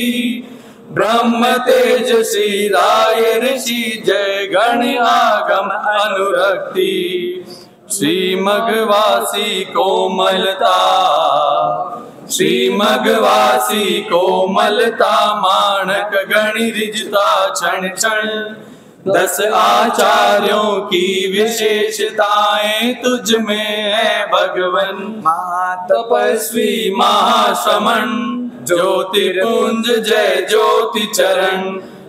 ब्रह्म तेज श्री राय ऋषि जय गण आगम अनुरक्ति। श्री मगवासी कोमलता, श्री मगवासी कोमलता माणक गणि रिजता क्षण क्षण। 10 आचार्यों की विशेषताएं तुझ में है भगवन। महातपस्वी महाश्रमण ज्योति पुंज जय ज्योति चरण।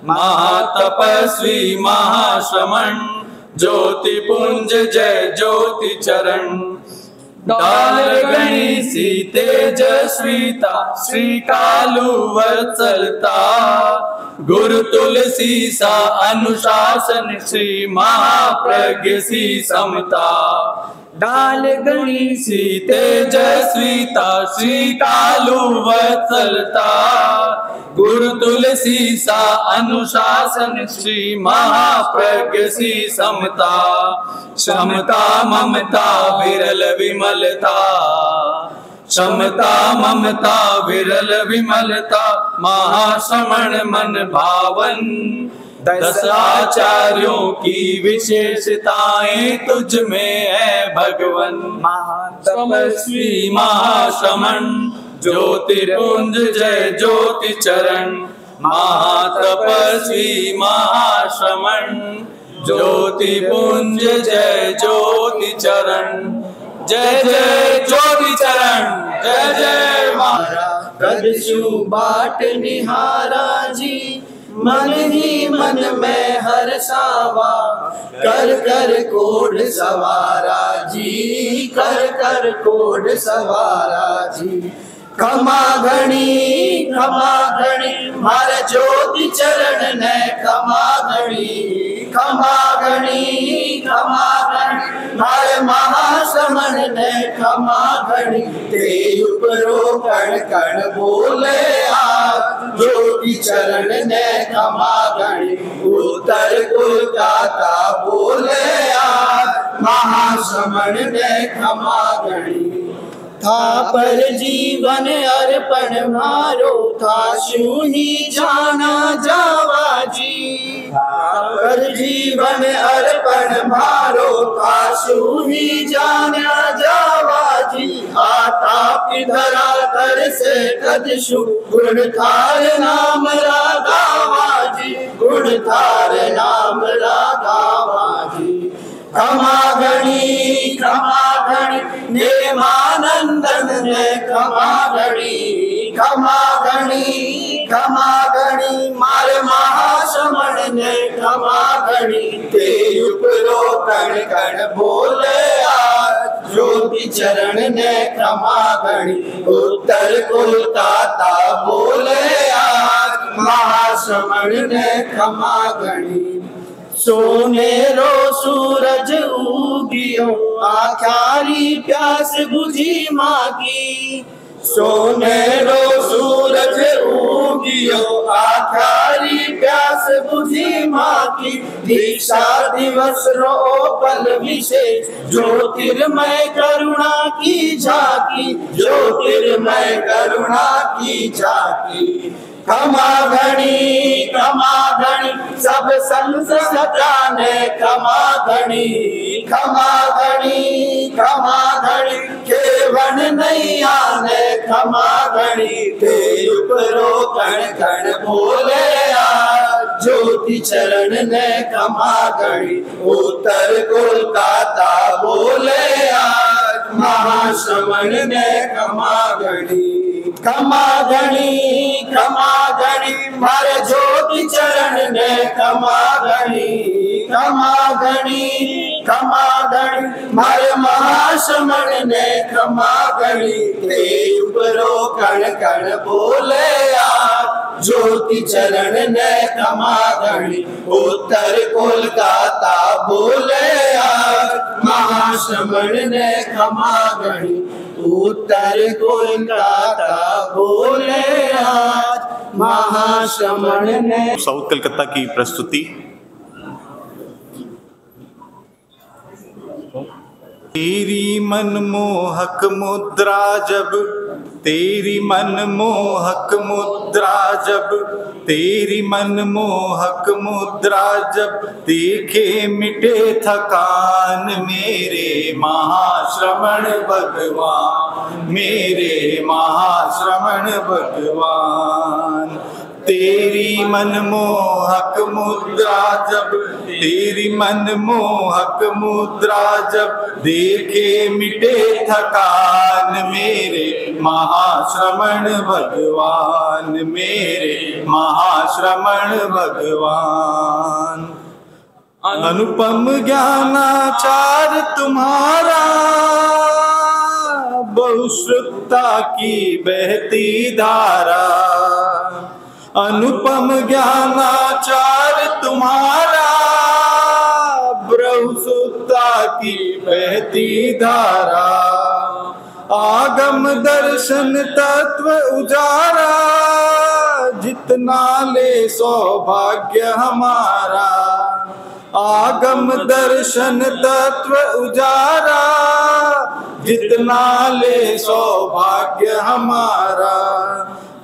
महातपस्वी महाश्रमण ज्योति पुंज जय ज्योति चरण। डाल गणी सी तेजस्वीता श्री कालु वत्सलता। गुरु तुलसी सा अनुशासन श्री महाप्रज्ञ सी समता। डाल गणी सी तेजस्वीता श्री कालु वत्सलता। गुरु तुलसी सा अनुशासन श्री महाप्रज्ञ सी समता। समता ममता विरल विमलता, समता ममता विरल विमलता। महाश्रमण मन भावन 10 आचार्यों की विशेषताएं तुझ में है भगवन। महातपस्वी महाश्रमण ज्योतिपुंज जय ज्योति चरण। महातपस्वी महाश्रमण ज्योतिपुंज जय ज्योति चरण। जय जय ज्योति चरण, जय जय महाराज। कदशु बाट निहारा जी मन ही मन में हर सावा। कर कर कोड सवारा जी, कर कर कोड सवारा जी। खमा घणी मार ज्योति चरण ने खमा घणी। खमा घणी मार महाश्रमण ने खमा घणी। ते उपरो कण कण बोले आ ज्योति चरण ने खमा घणी। उत्तर कोलकाता बोले आ महाश्रमण ने खमा घणी। था पर जीवन अर्पण मारो था शू ही जाना जावा जी। पर जीवन अर्पण मारो था शू ही जाना जावा जी। आता धरा कर से कदशु गुण थार नाम रागावा जी। गुण थार नाम रागावा जी। खमा घणी नेमानंदन ने खमा घणी। खमा घणी मार महाश्रमण ने खमा घणी। ते उपरो कण कण बोले ज्योति चरण ने क्षमा गणी। उत्तर कोलकाता बोले आज महाश्रमण ने क्षमा गणी। सोनेरो सूरज उगियो आख्यारी प्यास बुझी माँ की। सोनेरो सूरज उगियो आख्यारी प्यास बुझी माँ की। दीक्षा दिवस रो पल विशेष ज्योतिर्मय करुणा की झाकी। ज्योतिर्मय करुणा की झाकी। क्षमा घणी सब संत सदा ने क्षमा घणी। क्षमा घणी केवल नहीं आने क्षमा घणी। ते उपरो कण कण बोले आज ज्योति चरण ने क्षमा घणी। उत्तर कोलकाता बोले आज महाश्रमण ने क्षमा घणी। क्षमा घणी मारे ज्योति चरण ने क्षमा घणी। क्षमा घणी मारे महाश्रमण ने क्षमा घणी। ते उपरो कण कण बोले आज ज्योति चरण ने क्षमा घणी। उत्तर कोलकाता बोले आज महाश्रमण ने क्षमा घणी। उत्तर कोलकाता बोले आज महाश्रमण ने। साउथ कलकत्ता की प्रस्तुति। तेरी मनमोहक मुद्रा जब, तेरी मनमोहक मुद्रा जब, तेरी मनमोहक मुद्रा जब देखे मिटे थकान मेरे महाश्रमण भगवान। मेरे महाश्रमण भगवान। तेरी मनमोहक मुद्रा जब, तेरी मनमोहक मुद्रा जब देखे मिटे थकान मेरे महाश्रमण भगवान। मेरे महाश्रमण भगवान। अनुपम ज्ञानाचार तुम्हारा बहुश्रुतता की बहती धारा। अनुपम ज्ञानाचार तुम्हारा बहुश्रुतता की बहती धारा। आगम दर्शन तत्व उजारा जितना ले सौभाग्य हमारा। आगम दर्शन तत्व उजारा जितना ले सौभाग्य हमारा।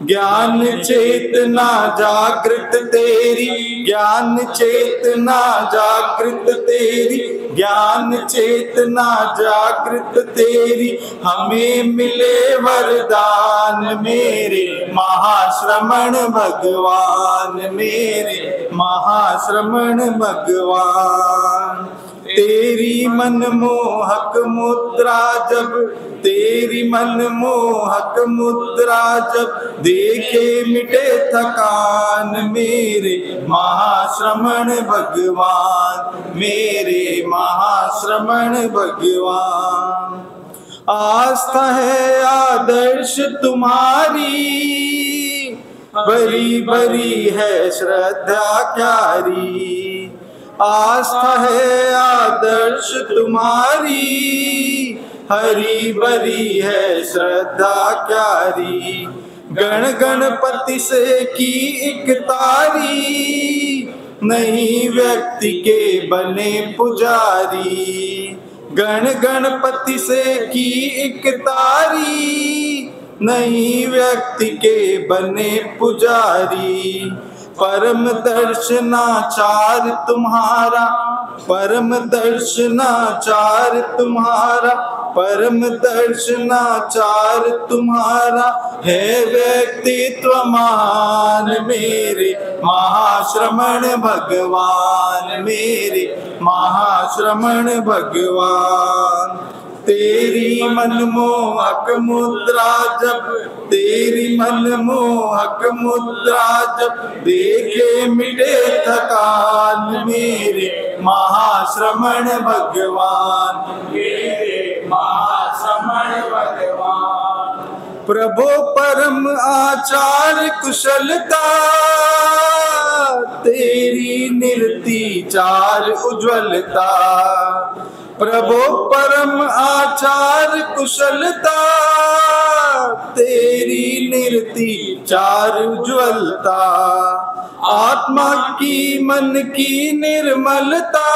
ज्ञान चेतना जागृत तेरी, ज्ञान चेतना जागृत तेरी, ज्ञान चेतना जागृत तेरी हमें मिले वरदान मेरे महाश्रमण भगवान। मेरे महाश्रमण भगवान। तेरी मनमोहक मुद्रा जब, तेरी मनमोहक मुद्रा जब देखे मिटे थकान मेरे महाश्रमण भगवान। मेरे महाश्रमण भगवान। आस्था है आदर्श तुम्हारी, बड़ी बड़ी है श्रद्धा क्यारी। आस्था है आदर्श तुम्हारी, हरी भरी है श्रद्धा क्यारी। गण गणपति से की एक तारी, नहीं व्यक्ति के बने पुजारी। गण गणपति से की एक तारी, नहीं व्यक्ति के बने पुजारी। परम दर्शनाचार तुम्हारा, परम दर्शनाचार तुम्हारा, परम दर्शनाचार तुम्हारा है व्यक्तित्व महान मेरे महाश्रमण भगवान। मेरे महाश्रमण भगवान। तेरी मनमोहक मुद्रा जब, तेरी मनमोहक मुद्रा जब देखे मिटे थकान मेरे महाश्रमण भगवान। मेरे भगवान। प्रभो परम आचार कुशलता तेरी निरति चार उज्ज्वलता। प्रभो परम आचार कुशलता तेरी निरति चार उज्ज्वलता। आत्मा की मन की निर्मलता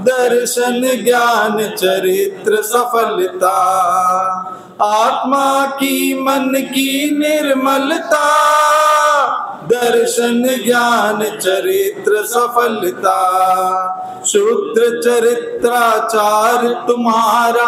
दर्शन ज्ञान चरित्र सफलता। आत्मा की मन की निर्मलता दर्शन ज्ञान चरित्र सफलता। शूद्र चरित्राचार तुम्हारा,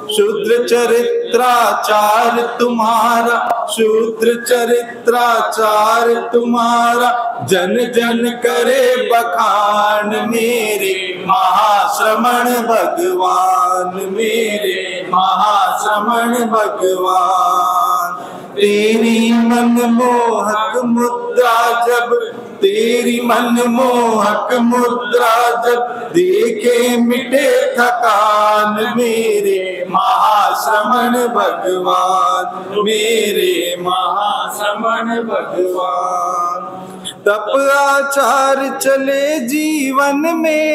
शूद्र चरित्राचार तुम्हारा, शूद्र चरित्राचार तुम्हारा जन जन करे बखान। मेरे महाश्रमण भगवान, मेरे महाश्रमण भगवान। तेरी मनमोहक मुद्रा जब, तेरी मनमोहक मुद्रा जब देखे मिटे थकान। मेरे महाश्रमण भगवान, मेरे महाश्रमण भगवान। तप आचार चले जीवन में,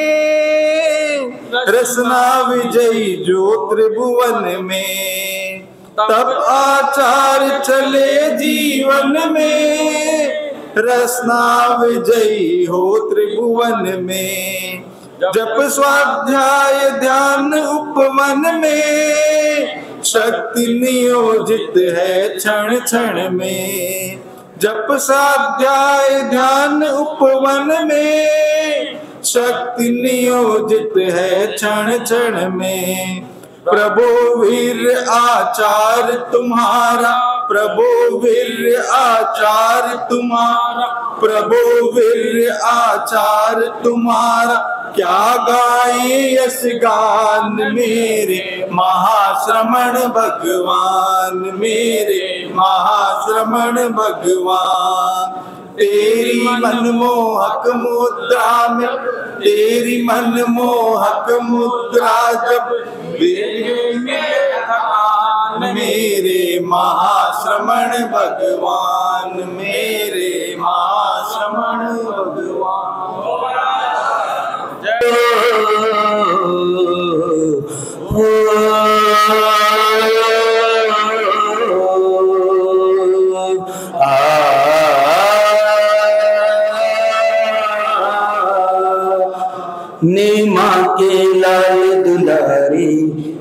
रसना विजयी जो त्रिभुवन में। तप आचार चले जीवन में, रसना विजयी हो त्रिभुवन में। जप स्वाध्याय ध्यान उपवन में, शक्ति नियोजित है क्षण क्षण में। जप स्वाध्याय ध्यान उपवन में, शक्ति नियोजित है क्षण क्षण में। प्रभो वीर आचार तुम्हारा, प्रभो वीर आचार तुम्हारा, प्रभो वीर आचार तुम्हारा क्या गाए यश गान। मेरे महाश्रमण भगवान, मेरे महाश्रमण भगवान। तेरी मनमोहक मुद्रा में, तेरी मनमोहक मुद्रा जब मेरे महाश्रमण भगवान, मेरे महाश्रमण भगवान। नीमा के लाल दुलारे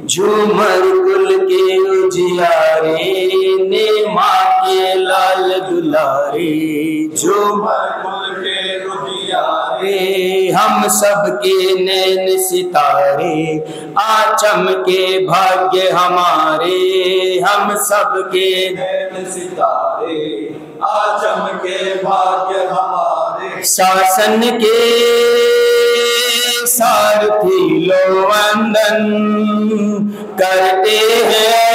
झूमर कुल के उजियारे। नीमा के लाल दुलारे झूमर कुल के उजियारे। हम सबके नैन सितारे आचम के भाग्य हमारे। हम सबके नैन सितारे आचम के भाग्य हमारे। शासन के सारथी लो वंदन करते हैं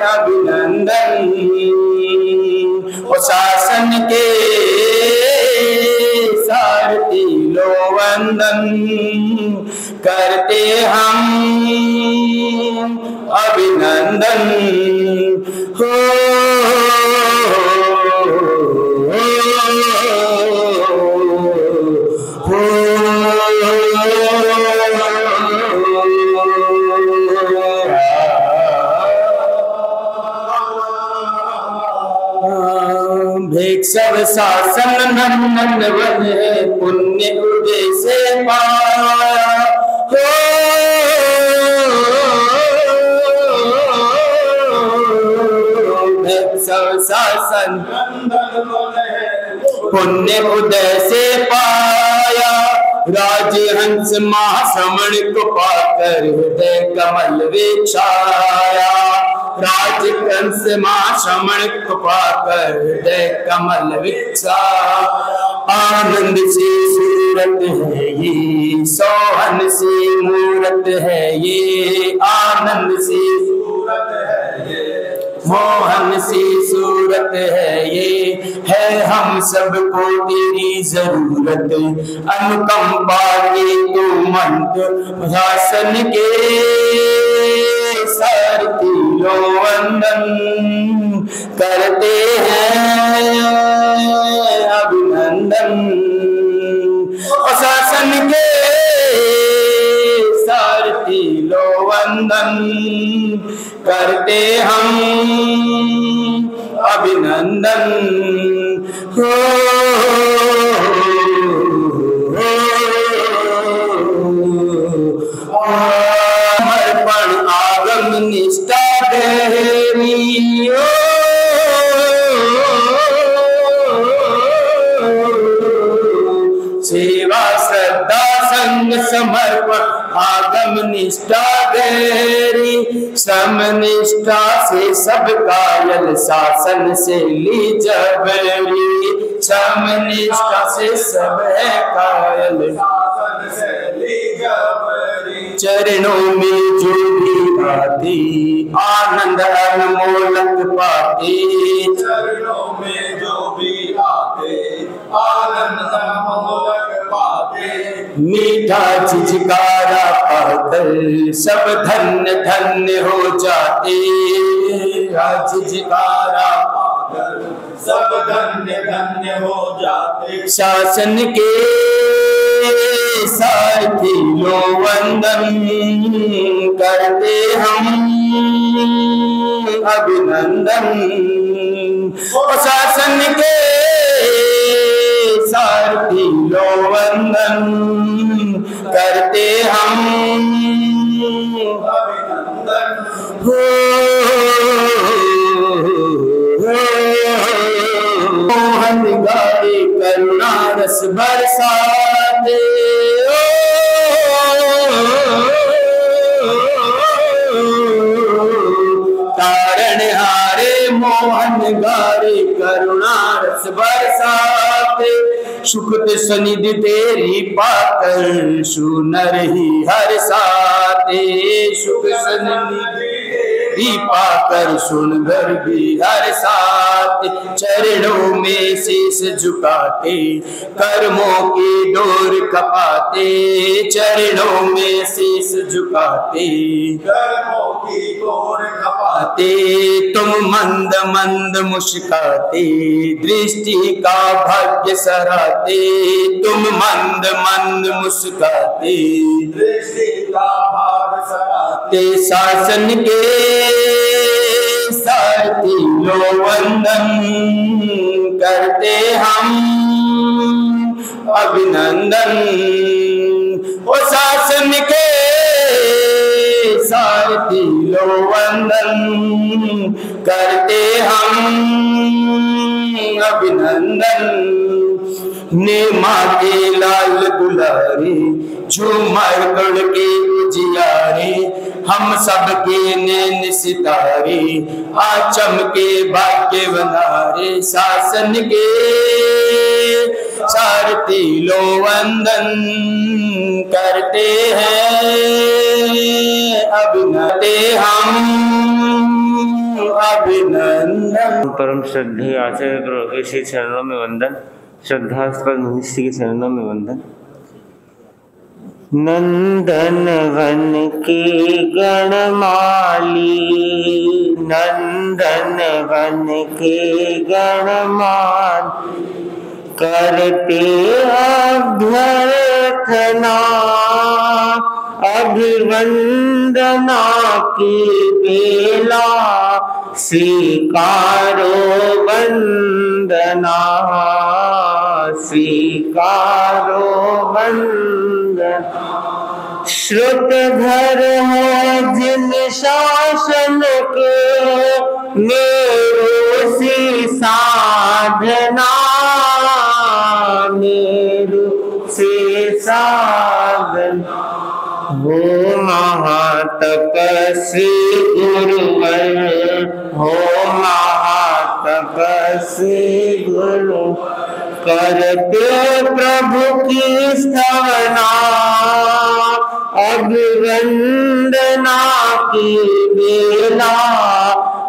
अभिनंदन। और शासन के सारथी लो वंदन करते हम अभिनंदन। हो भेक सब शासन नंदन वन पुण्य उदय से पाया। भेक सब शासन पुण्य उदय से पाया। राजहंस महाश्रमण को पाकर हृदय कमल विछाया। राजहंस महाश्रमण को पाकर हृदय कमल विछाया। आनंद से सूरत है ये, सोहन से मूरत है ये। आनंद से सूरत है ये, मोहन सी सूरत है ये। है हम सबको तेरी जरूरत, अनुकंपा की तू मंत्र शासन के लो वंदन करते हैं अभिनंदन। और शासन के सारथी लो वंदन करते हम अभिनंदन। हो समर्पण आगम निष्ठा गहरी सेवा श्रद्धा संग समर्पण आगम निष्ठा गहरी। श्रम निष्ठा से सब कायल शासन से ली जबरी। श्रम निष्ठा से सब है कायल शासन से ली जबरी। चरणों में जो भी आती आनंद अनमोलक पाते। चरणों में जो भी आते आनंद अनमोलक पाते। मीठा झिझकारा पाकर सब धन्य धन्य हो जाते। झिझकारा पाकर सब धन्य धन्य हो जाते। शासन के सारथी लो वंदन करते हम अभिनंदन। और शासन के सारथी लो वंदन करते हम अभिनंदन। मोहन गाड़ी करुणा रस बरसाते। तारण हारे मोहन गाड़ी करुणा रस बरसाते। सुकृत सनिधि तेरी पाकर सुनर ही हर साते। सुख सनिधि तेरी पाकर सुनकर भी हर साथ। चरणों में शीश झुकाते कर्मों की डोर कपाते। चरणों में शीश झुकाते कर्मों की डोर कपाते। तुम मंद मंद मुस्काते दृष्टि का भाग्य सराते। तुम मंद मंद मुस्काते दृष्टि का भाग्य सराते। शासन के सारथी लो वंदन करते हम अभिनंदन। ओ शासन के सारथी लो वंदन करते हम अभिनंदन। नेमा के लाल दुलारे झूमर कड़ के उजियारे। हम सबके नैन सितारे आचम के भाग्य बनारे। शासन के सारथी लो वंदन करते हैं अभिनंदन हम अभिनंदन। परम श्रद्धेय आचार्य प्रभु के चरणों में वंदन। श्रद्धास्पद मनुष्य के चरणों में वंदन। नंदन वन के गणमाली नंदन वन के गणमाल करते अभ्यर्थना अभिवंदना की बेला स्वीकारो वंदना स्वीकारो वंदना। श्रुतधर है जिन शासन के मेरो सी साधना मेरो से साधना। हो महातपस्वी गुरुवर हो महातपस्वी गुरु करते प्रभु की स्तवना अभिवंदना की बेला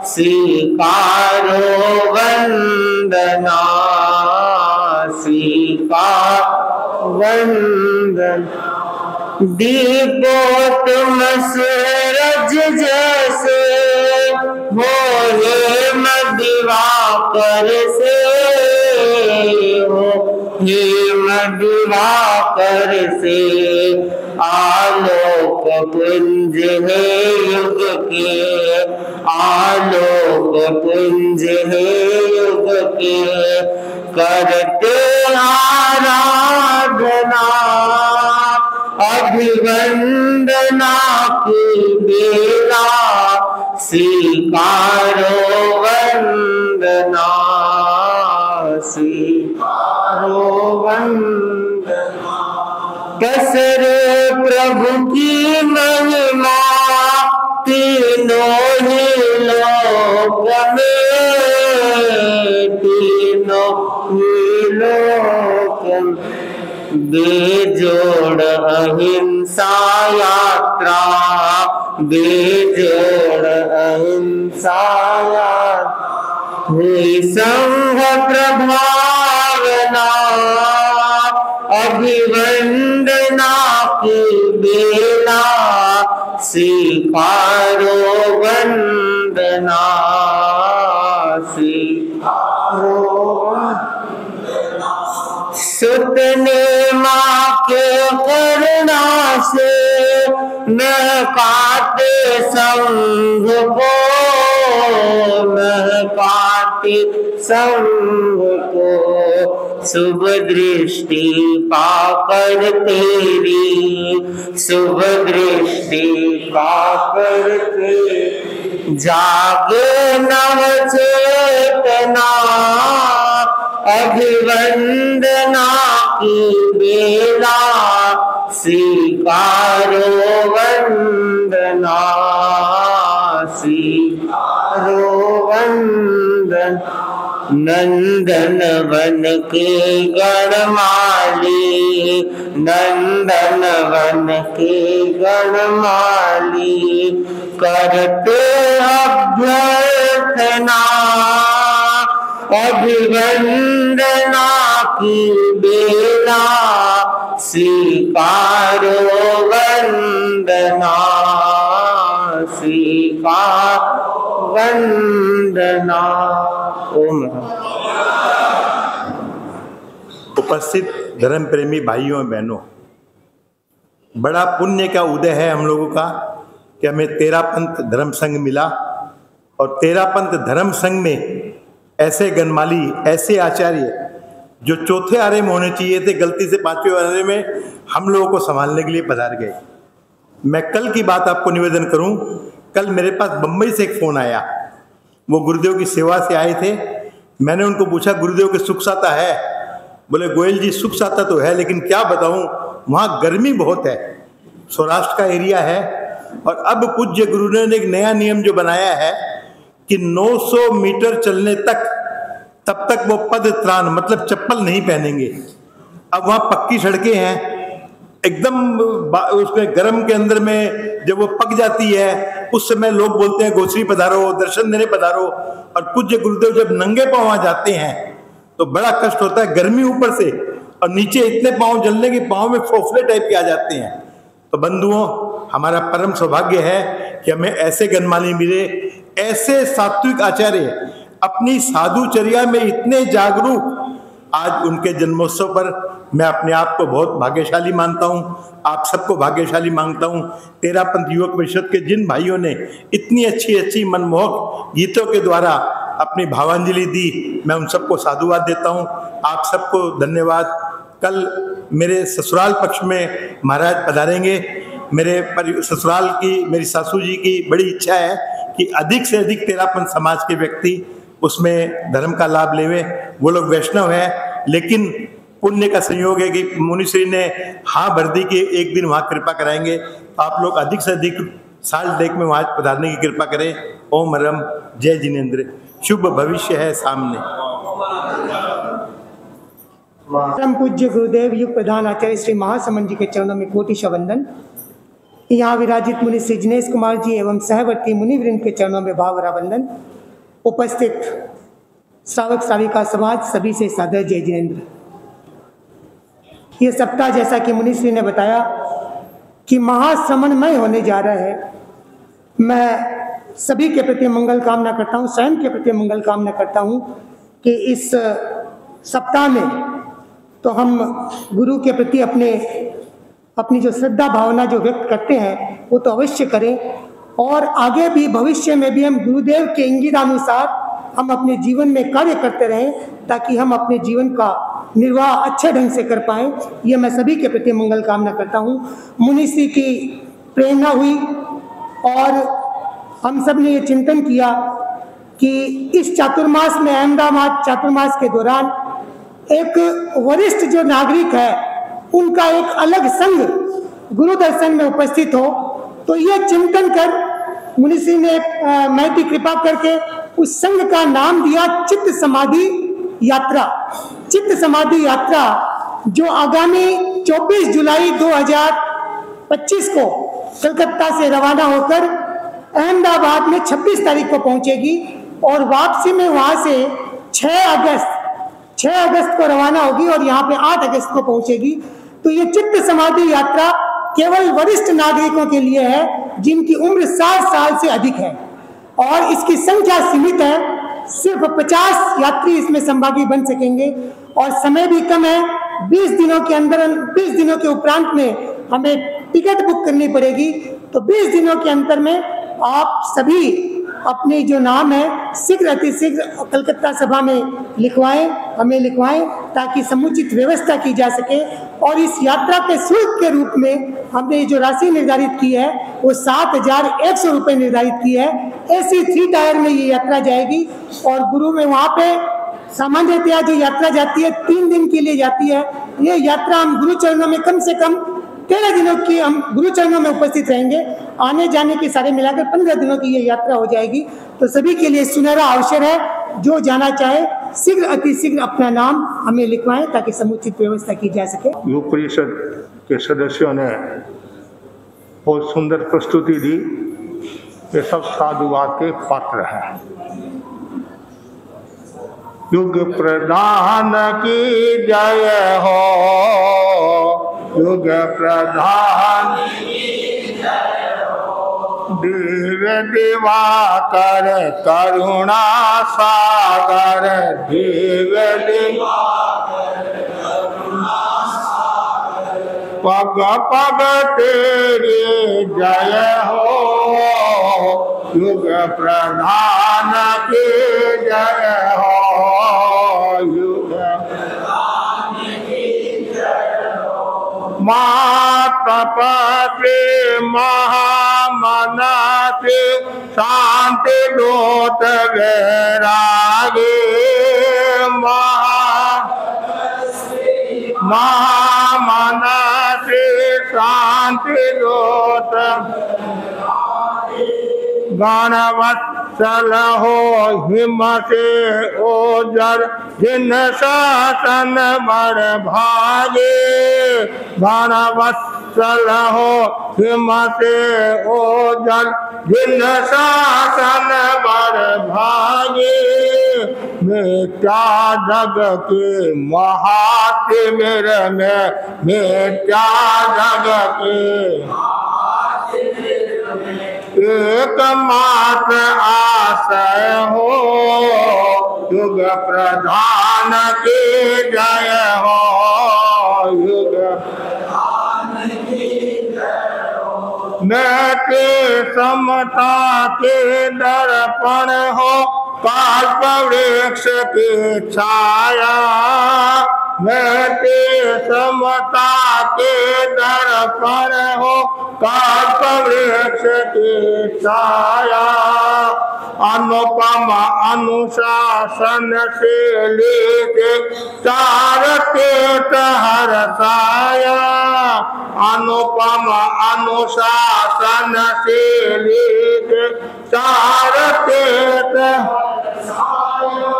स्वीकारो वंदना स्वीकार वंदन। दीपो तुम सूरज जैसे हो हेम दिवाकर से, हो हेम दिवाकर से, आलोक पुंज है युग के, आलोक पुंज है युग के, करते आराधना अभिवंदना की बेला, स्वीकारो वंदना, स्वीकारो वंदना। कसरे प्रभु की महिमा तीनों ही लोक में, तीनों ही लोक में। बेजोड़ अहिंसा यात्रा, बेजोड़ अहिंसा यात्रा, हुई संघ प्रभावना अभिवंदना की बेला, स्वीकारो वंदना, स्वीकारो वंदना। सुत ने माँ के करुणा से महकाते संघ को, महकाते संघ को, शुभ दृष्टि पाकर तेरी, शुभ दृष्टि पाकर तेरी, जागे नव चेतना अभिवंदना की बेला, स्वीकारो वंदना, स्वीकारो वंदना। नंदन वन के गणमाली, नंदन वन के गणमाली, करते अभ्यर्थना अभिवंदना की बेला, स्वीकारो वंदना, स्वीकारो वंदना। ओम। उपस्थित धर्म प्रेमी भाइयों और बहनों, बड़ा पुण्य का उदय है हम लोगों का कि हमें तेरापंथ धर्म संघ मिला, और तेरापंथ धर्म संघ में ऐसे गणमाली, ऐसे आचार्य जो चौथे आरे में होने चाहिए थे, गलती से पांचवें आरे में हम लोगों को संभालने के लिए पधार गए। मैं कल की बात आपको निवेदन करूं, कल मेरे पास बम्बई से एक फ़ोन आया, वो गुरुदेव की सेवा से आए थे। मैंने उनको पूछा गुरुदेव के सुख साता है? बोले गोयल जी सुख साता तो है, लेकिन क्या बताऊं, वहाँ गर्मी बहुत है, सौराष्ट्र का एरिया है। और अब पूज्य गुरुदेव ने एक नया नियम जो बनाया है कि 900 मीटर चलने तक, तब तक वो पद त्राण मतलब चप्पल नहीं पहनेंगे। अब वहाँ पक्की सड़कें हैं, एकदम उसमें गर्म के अंदर में जब वो पक जाती है उस समय लोग बोलते हैं गोश्री पधारो, दर्शन देने पधारो। और पूज्य गुरुदेव जब नंगे पांव वहाँ जाते हैं तो बड़ा कष्ट होता है, गर्मी ऊपर से, और नीचे इतने पांव जलने के पांव में फोफले टाइप के आ जाते हैं। तो बंधुओं, हमारा परम सौभाग्य है कि हमें ऐसे गणमाली मिले, ऐसे सात्विक आचार्य अपनी साधुचर्या में इतने जागरूक। आज उनके जन्मोत्सव पर मैं अपने आप को बहुत भाग्यशाली मानता हूँ, आप सबको भाग्यशाली मानता हूँ। तेरापंथ युवक परिषद के जिन भाइयों ने इतनी अच्छी अच्छी मनमोहक गीतों के द्वारा अपनी भावांजलि दी, मैं उन सबको साधुवाद देता हूँ। आप सबको धन्यवाद। कल मेरे ससुराल पक्ष में महाराज पधारेंगे। मेरे ससुराल की, मेरी सासू जी की बड़ी इच्छा है कि अधिक से अधिक तेरापंथ समाज के व्यक्ति उसमें धर्म का लाभ लेवे। वो लोग वैष्णव हैं, लेकिन पुण्य का संयोग है कि मुनिश्री ने हाँ भर दी कि एक दिन वहाँ कृपा कराएंगे। तो आप लोग अधिक से अधिक साल डेक में वहाँ पधारने की कृपा करें। ओम रम जय जिनेन्द्र। शुभ भविष्य है सामने। परम पूज्य गुरुदेव युग प्रधान आचार्य श्री महासमन जी के चरणों में कोटि वंदन। यहाँ विराजित मुनि श्री जिनेश कुमार जी एवं सहवर्ती मुनिवृंद के चरणों में भावरा वंदन। उपस्थित श्रावक श्राविका समाज सभी से सादर जय जिनेन्द्र। ये सप्ताह जैसा कि मुनिश्री ने बताया कि महाश्रमणमय होने जा रहा है। मैं सभी के प्रति मंगल कामना करता हूँ, स्वयं के प्रति मंगल कामना करता हूँ कि इस सप्ताह में तो हम गुरु के प्रति अपनी जो श्रद्धा भावना जो व्यक्त करते हैं वो तो अवश्य करें, और आगे भी भविष्य में भी हम गुरुदेव के इंगितानुसार हम अपने जीवन में कार्य करते रहें ताकि हम अपने जीवन का निर्वाह अच्छे ढंग से कर पाएँ। ये मैं सभी के प्रति मंगल कामना करता हूँ। मुनिश्री की प्रेरणा हुई और हम सब ने ये चिंतन किया कि इस चातुर्मास में, अहमदाबाद चातुर्मास के दौरान एक वरिष्ठ जो नागरिक है उनका एक अलग संघ गुरु दर्शन में उपस्थित हो, तो ये चिंतन कर मुनिश्री ने महती कृपा करके उस संघ का नाम दिया चित्त समाधि यात्रा। चित्त समाधि यात्रा जो आगामी 24 जुलाई 2025 को कलकत्ता से रवाना होकर अहमदाबाद में 26 तारीख को पहुंचेगी और वापसी में वहां से 6 अगस्त को रवाना होगी और यहाँ पे 8 अगस्त को पहुंचेगी। तो ये चित्त समाधि यात्रा केवल वरिष्ठ नागरिकों के लिए है जिनकी उम्र 60 साल से अधिक है और इसकी संख्या सीमित है। सिर्फ 50 यात्री इसमें संभागी बन सकेंगे और समय भी कम है। 20 दिनों के अंदर, 20 दिनों के उपरांत में हमें टिकट बुक करनी पड़ेगी। तो 20 दिनों के अंतर में आप सभी अपने जो नाम है शीघ्र अतिशीघ्र कलकत्ता सभा में लिखवाएं, हमें लिखवाएं ताकि समुचित व्यवस्था की जा सके। और इस यात्रा के शुल्क के रूप में हमने जो राशि निर्धारित की है वो 7,100 रुपये निर्धारित की है। AC 3 टायर में ये यात्रा जाएगी और गुरु में वहाँ पे सामान्यतया जो यात्रा जाती है 3 दिन के लिए जाती है। ये यात्रा हम गुरु चरणों में कम से कम 13 दिनों की हम गुरु चरणों में उपस्थित रहेंगे। आने जाने के सारे मिलाकर 15 दिनों की ये यात्रा हो जाएगी। तो सभी के लिए सुनहरा अवसर है, जो जाना चाहे शीघ्र अतिशीघ्र अपना नाम हमें लिखवाएं ताकि समुचित व्यवस्था की जा सके। युग परिषद के सदस्यों ने बहुत सुंदर प्रस्तुति दी, ये सब साधुवाद के पात्र हैं। युग प्रधान की जय हो, युग प्रधान दिव्य दिवाकर करुणा सागर, दिव्य दिवाकर करुणा सागर, पग पग तेरी जय हो, युग प्रधान की जय हो, युग प्रधान की जय हो। मात पति महामनति शांति दूत वैरागी, महामनति शांति दूत गणवत्सल हो हिम से ओजर, जिन शासन बड़ भागे, गणवत्सल हो हिम से ओजर, जिन शासन बड़ भागे, मिट्या जग के महातिमिर में, मिट्या जग के एकमात्र आश्रय हो, युग प्रधान की जय हो, युग प्रधान की जय हो। नेति समता के दर्पण हो, कल्प वृक्ष की छाया, नेति समता के दर्पण हो, कल्प वृक्ष की छाया, अनुपम अनुशासन से लेके चार तीर्थ हर्षाया, अनुपम अनुशासन से लेके चार तीर्थ हर्षाया,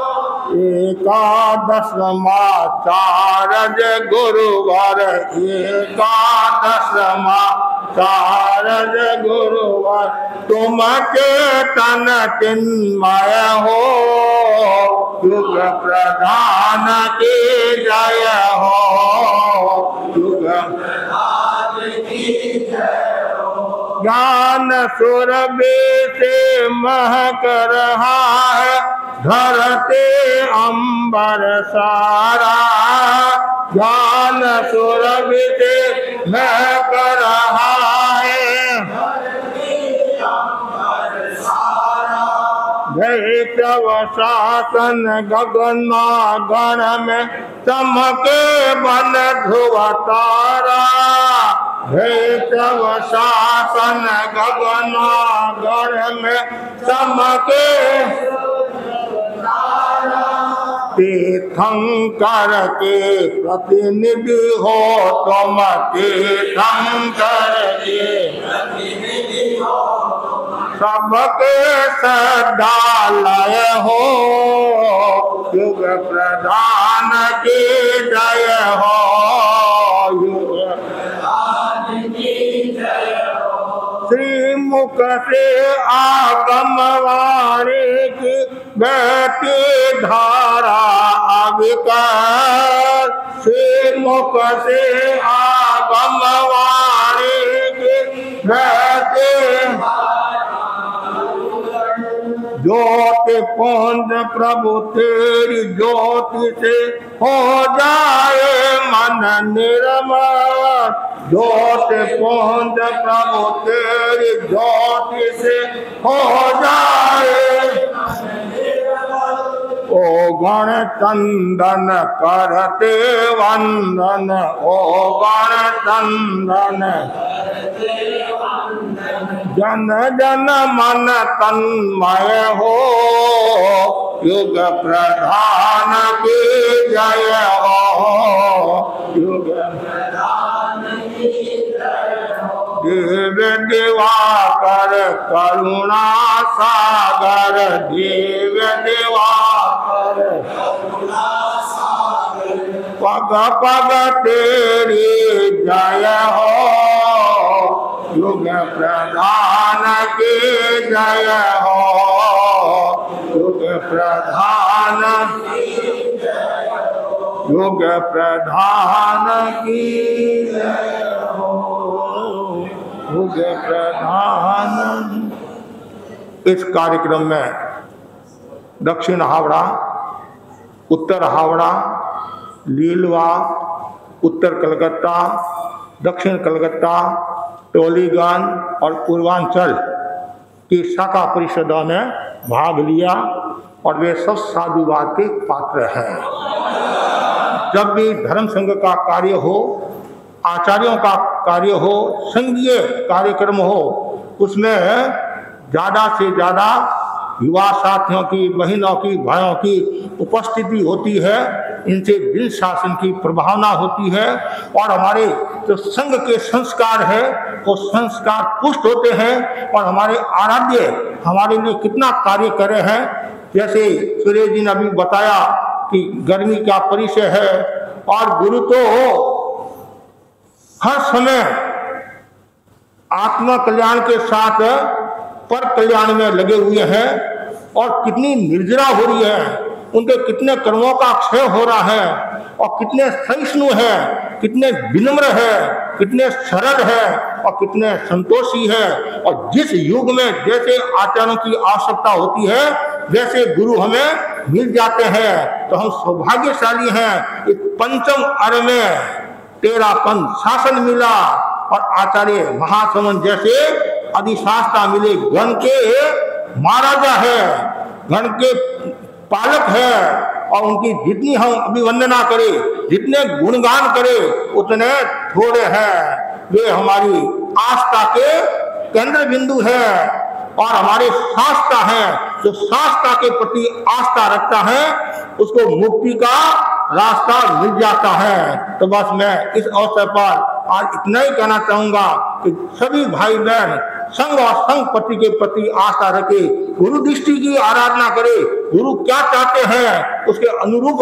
एकादशमाचार्य गुरुवर, एकादशमाचार्य गुरुवर, तुम चेतन चिन्मय हो, युग प्रधान की जय हो, युग प्रधान की जय हो। ज्ञान सुरभि से महक रहा है धरते अंबर सारा। ज्ञान सुरभि से महक रहा है जय तव शासन गगना गण में चमके बन ध्रुव तारा। जय तव शासन गगना गण में चमके तीर्थंकर के प्रतिनिधि हो तुम। तीर्थंकर के प्रतिनिधि हो सबके सदालय हो। युग प्रधान की जय हो। युग प्रधान की जय हो। श्री मुख से आगम वाणी की बहती धारा अविकार। श्री मुख से आगम वाणी की बहती ज्योति पुंज प्रभु तेरी ज्योति से हो जाए मन निर्मल। ज्योति पुंज प्रभु तेरी ज्योति से हो जाए। ओ गण चंदन करते वंदन। ओ गण चंदन जन जन मन तन्मय हो। युग प्रधान की जय हो। युग प्रधान की जय हो। दिव्य दिवाकर करुणा सागर। दिव्य दिवाकर करुणा सागर। पग पग तेरी जय हो। युग प्रधान की जय हो। युग प्रधान युग प्रधान की जय हो। युग प्रधान। इस कार्यक्रम में दक्षिण हावड़ा, उत्तर हावड़ा, लीलवा, उत्तर कलकत्ता, दक्षिण कलकत्ता, टोलीगंज और पूर्वांचल की शाखा परिषदों ने भाग लिया और वे सब साधुवाद के पात्र हैं। जब भी धर्म संघ का कार्य हो, आचार्यों का कार्य हो, संघीय कार्यक्रम हो, उसमें ज़्यादा से ज़्यादा युवा साथियों की, बहनों की, भाइयों की उपस्थिति होती है। इनसे दिल शासन की प्रभावना होती है और हमारे जो संघ के संस्कार है वो संस्कार पुष्ट होते हैं और हमारे आराध्य हमारे लिए कितना कार्य कर रहे हैं। जैसे सुरेश जी ने अभी बताया कि गर्मी का परिचय है और गुरु तो हर समय आत्मा कल्याण के साथ पर कल्याण में लगे हुए हैं और कितनी निर्जरा हो रही है, उनके कितने कर्मों का क्षय हो रहा है और कितने सहिष्णु है, कितने विनम्र है, कितने सरल है और कितने संतोषी है। और जिस युग में जैसे आचार्यों की आवश्यकता होती है वैसे गुरु हमें मिल जाते हैं तो हम सौभाग्यशाली हैं। इस पंचम अर में 13 पंथ शासन मिला और आचार्य महासमन जैसे अधिशास्ता मिले। गण के महाराजा है, गण के पालक है और उनकी जितनी हम अभिवंदना करें, जितने गुणगान करें उतने थोड़े हैं। वे हमारी आस्था के केंद्र बिंदु है और हमारे शास्त्र हैं। जो शास्त्र के प्रति आस्था रखता है उसको मुक्ति का रास्ता मिल जाता है। तो बस मैं इस अवसर पर आज इतना ही कहना चाहूंगा कि सभी भाई बहन संघ और संघ पति के प्रति आस्था रखे, गुरु दृष्टि की आराधना करे, गुरु क्या चाहते हैं उसके अनुरूप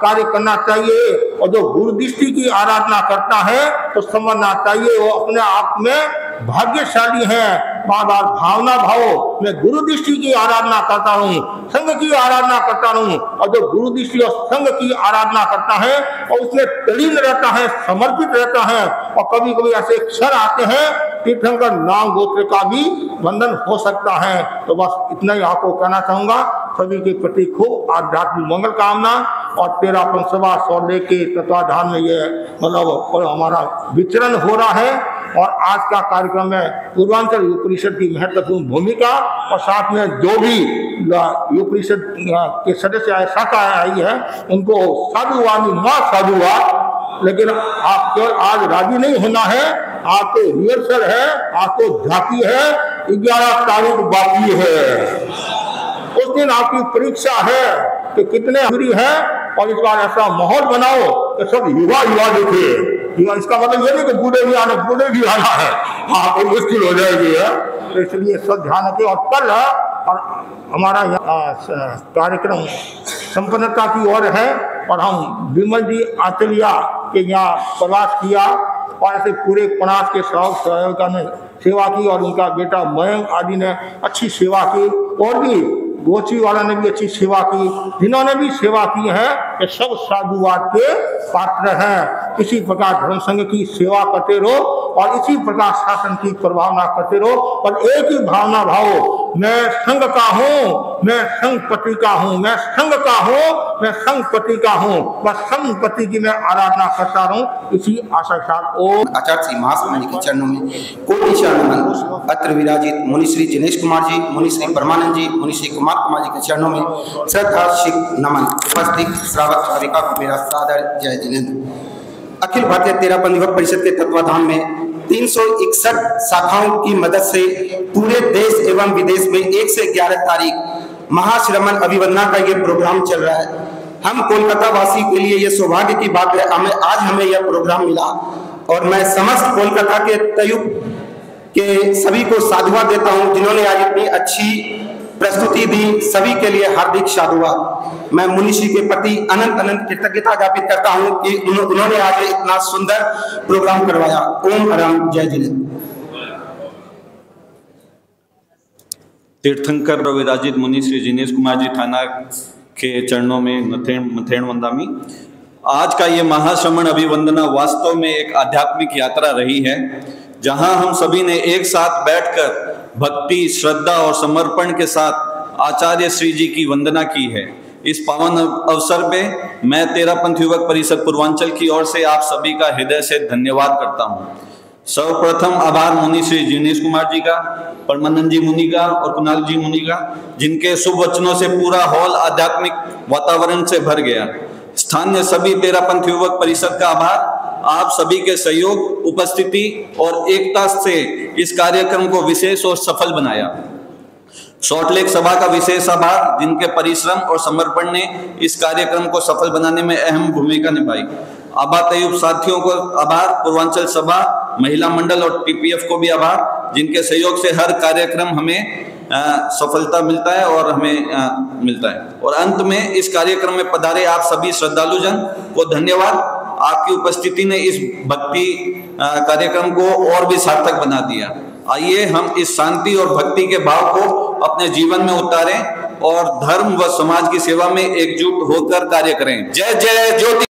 कार्य करना चाहिए। और जो गुरु दृष्टि की आराधना करता है तो समझना चाहिए वो अपने आप में भाग्यशाली है। बार बार भावना भाव मैं गुरु दृष्टि की आराधना करता हूँ, संघ की आराधना करता हूँ और जो गुरु दृष्टि और संघ की आराधना करता है और उसमें तलीन रहता है, समर्पित रहता है और कभी कभी ऐसे क्षण आते हैं तीर्थंकर नाम गोत्र का भी बंधन हो सकता है। तो बस इतना ही आपको कहना चाहूँगा। सभी के प्रति खूब आध्यात्मिक मंगल कामना। और 13 सभा सौदे के तत्वाधान में ये मतलब हमारा विचरण हो रहा है। और आज का कार्यक्रम में पूर्वांचल युवा परिषद की महत्वपूर्ण भूमिका और साथ में जो भी युवा परिषद के सदस्य आए, शाखा आई है, उनको साधुवाद माँ साधुवाद। लेकिन आपको आज राजी नहीं होना है। आपको रिहर्सल है, आपको झांकी है, 11 तारीख बाकी है। उस दिन आपकी परीक्षा है कि कितने दूरी है। और इस बार ऐसा माहौल बनाओ कि सब युवा युवा देखे। इसका मतलब ये नहीं कि बूढ़े भी आना है। हाँ, कोई मुश्किल हो जाएगी है। तो इसलिए सब ध्यान रखें। और कल और हमारा कार्यक्रम संपन्नता की ओर है। और हम विमल जी आचलिया के यहाँ प्रवास किया और ऐसे पूरे प्रयास के सहयोगिता ने सेवा की। और उनका बेटा मयंक आदि ने अच्छी सेवा की। और भी गोची वाला ने भी अच्छी सेवा की। जिन्होंने भी सेवा की है ये सब साधुवाद के पात्र हैं। इसी प्रकार धर्म संघ की सेवा करते रहो और इसी प्रकार शासन की प्रभावना करते रहो। और एक ही भावना भावो, मैं संघ का हूँ, मैं संघपति का हूँ, मैं संघ का हूँ, मैं संघपति का हूँ। बस संघपति की मैं आराधना करता रहूँ। इसी आशा के साथ ओम आचार्य श्री महासमाज के चरणों में कोटि शरण। अत्र विराजित मुनि श्री जिनेश कुमार जी, मुनि श्री परमानंद जी, मुनि श्री कुमार जी के चरणों में श्रद्धाशील नमन। उपस्थित श्रावक श्राविका को मेरा सादर जय जिनेन्द्र। अखिल भारतीय 13 युवक परिषद के तत्वाधान में 361 शाखाओं की मदद से पूरे देश एवं विदेश में 1 से 11 तारीख महाश्रमण अभिवंदना का ये प्रोग्राम चल रहा है। हम कोलकाता वासी के लिए ये सौभाग्य की बात है, आज हमें यह प्रोग्राम मिला। और मैं समस्त कोलकाता के तयुप के सभी को साधुवाद देता हूँ जिन्होंने आज इतनी अच्छी प्रस्तुति दी। सभी के लिए हार्दिक साधुवाद। मैं मुनिश्री के प्रति अनंत अनंत कृतज्ञता ज्ञापित करता हूं कि उन्होंने आज इतना सुंदर प्रोग्राम करवाया। ओम राम जय जिनेन्द्र। तीर्थंकर विराजित मुनि श्री जिनेश कुमार जी थाना के चरणों में मथेण वंदामी। आज का ये महाश्रमण अभिवंदना वास्तव में एक आध्यात्मिक यात्रा रही है, जहां हम सभी ने एक साथ बैठकर भक्ति, श्रद्धा और समर्पण के साथ आचार्य श्री जी की वंदना की है। इस पावन अवसर पे मैं 13 युवक परिषद पूर्वांचल की ओर से आप सभी का हृदय से धन्यवाद करता हूँ। सर्वप्रथम आभार मुनि श्री जिनेश कुमार जी का, परमानंद जी मुनि का और कुणाल जी मुनि का, जिनके शुभ वचनों से पूरा हॉल आध्यात्मिक वातावरण से भर गया। स्थानीय सभी 13 युवक परिषद का आभार। आप सभी के सहयोग, उपस्थिति और एकता से इस कार्यक्रम को विशेष और सफल बनाया। सॉल्टलेक सभा का विशेष आभार, जिनके परिश्रम और समर्पण ने इस कार्यक्रम को सफल बनाने में अहम भूमिका निभाई। आभा तयुब साथियों को आभार, पूर्वांचल सभा, महिला मंडल और टीपीएफ को भी आभार, जिनके सहयोग से हर कार्यक्रम हमें सफलता मिलता है और हमें मिलता है। और अंत में इस कार्यक्रम में पधारे आप सभी श्रद्धालुजन को धन्यवाद। आपकी उपस्थिति ने इस भक्ति कार्यक्रम को और भी सार्थक बना दिया। आइए हम इस शांति और भक्ति के भाव को अपने जीवन में उतारें और धर्म व समाज की सेवा में एकजुट होकर कार्य करें। जय जय ज्योति।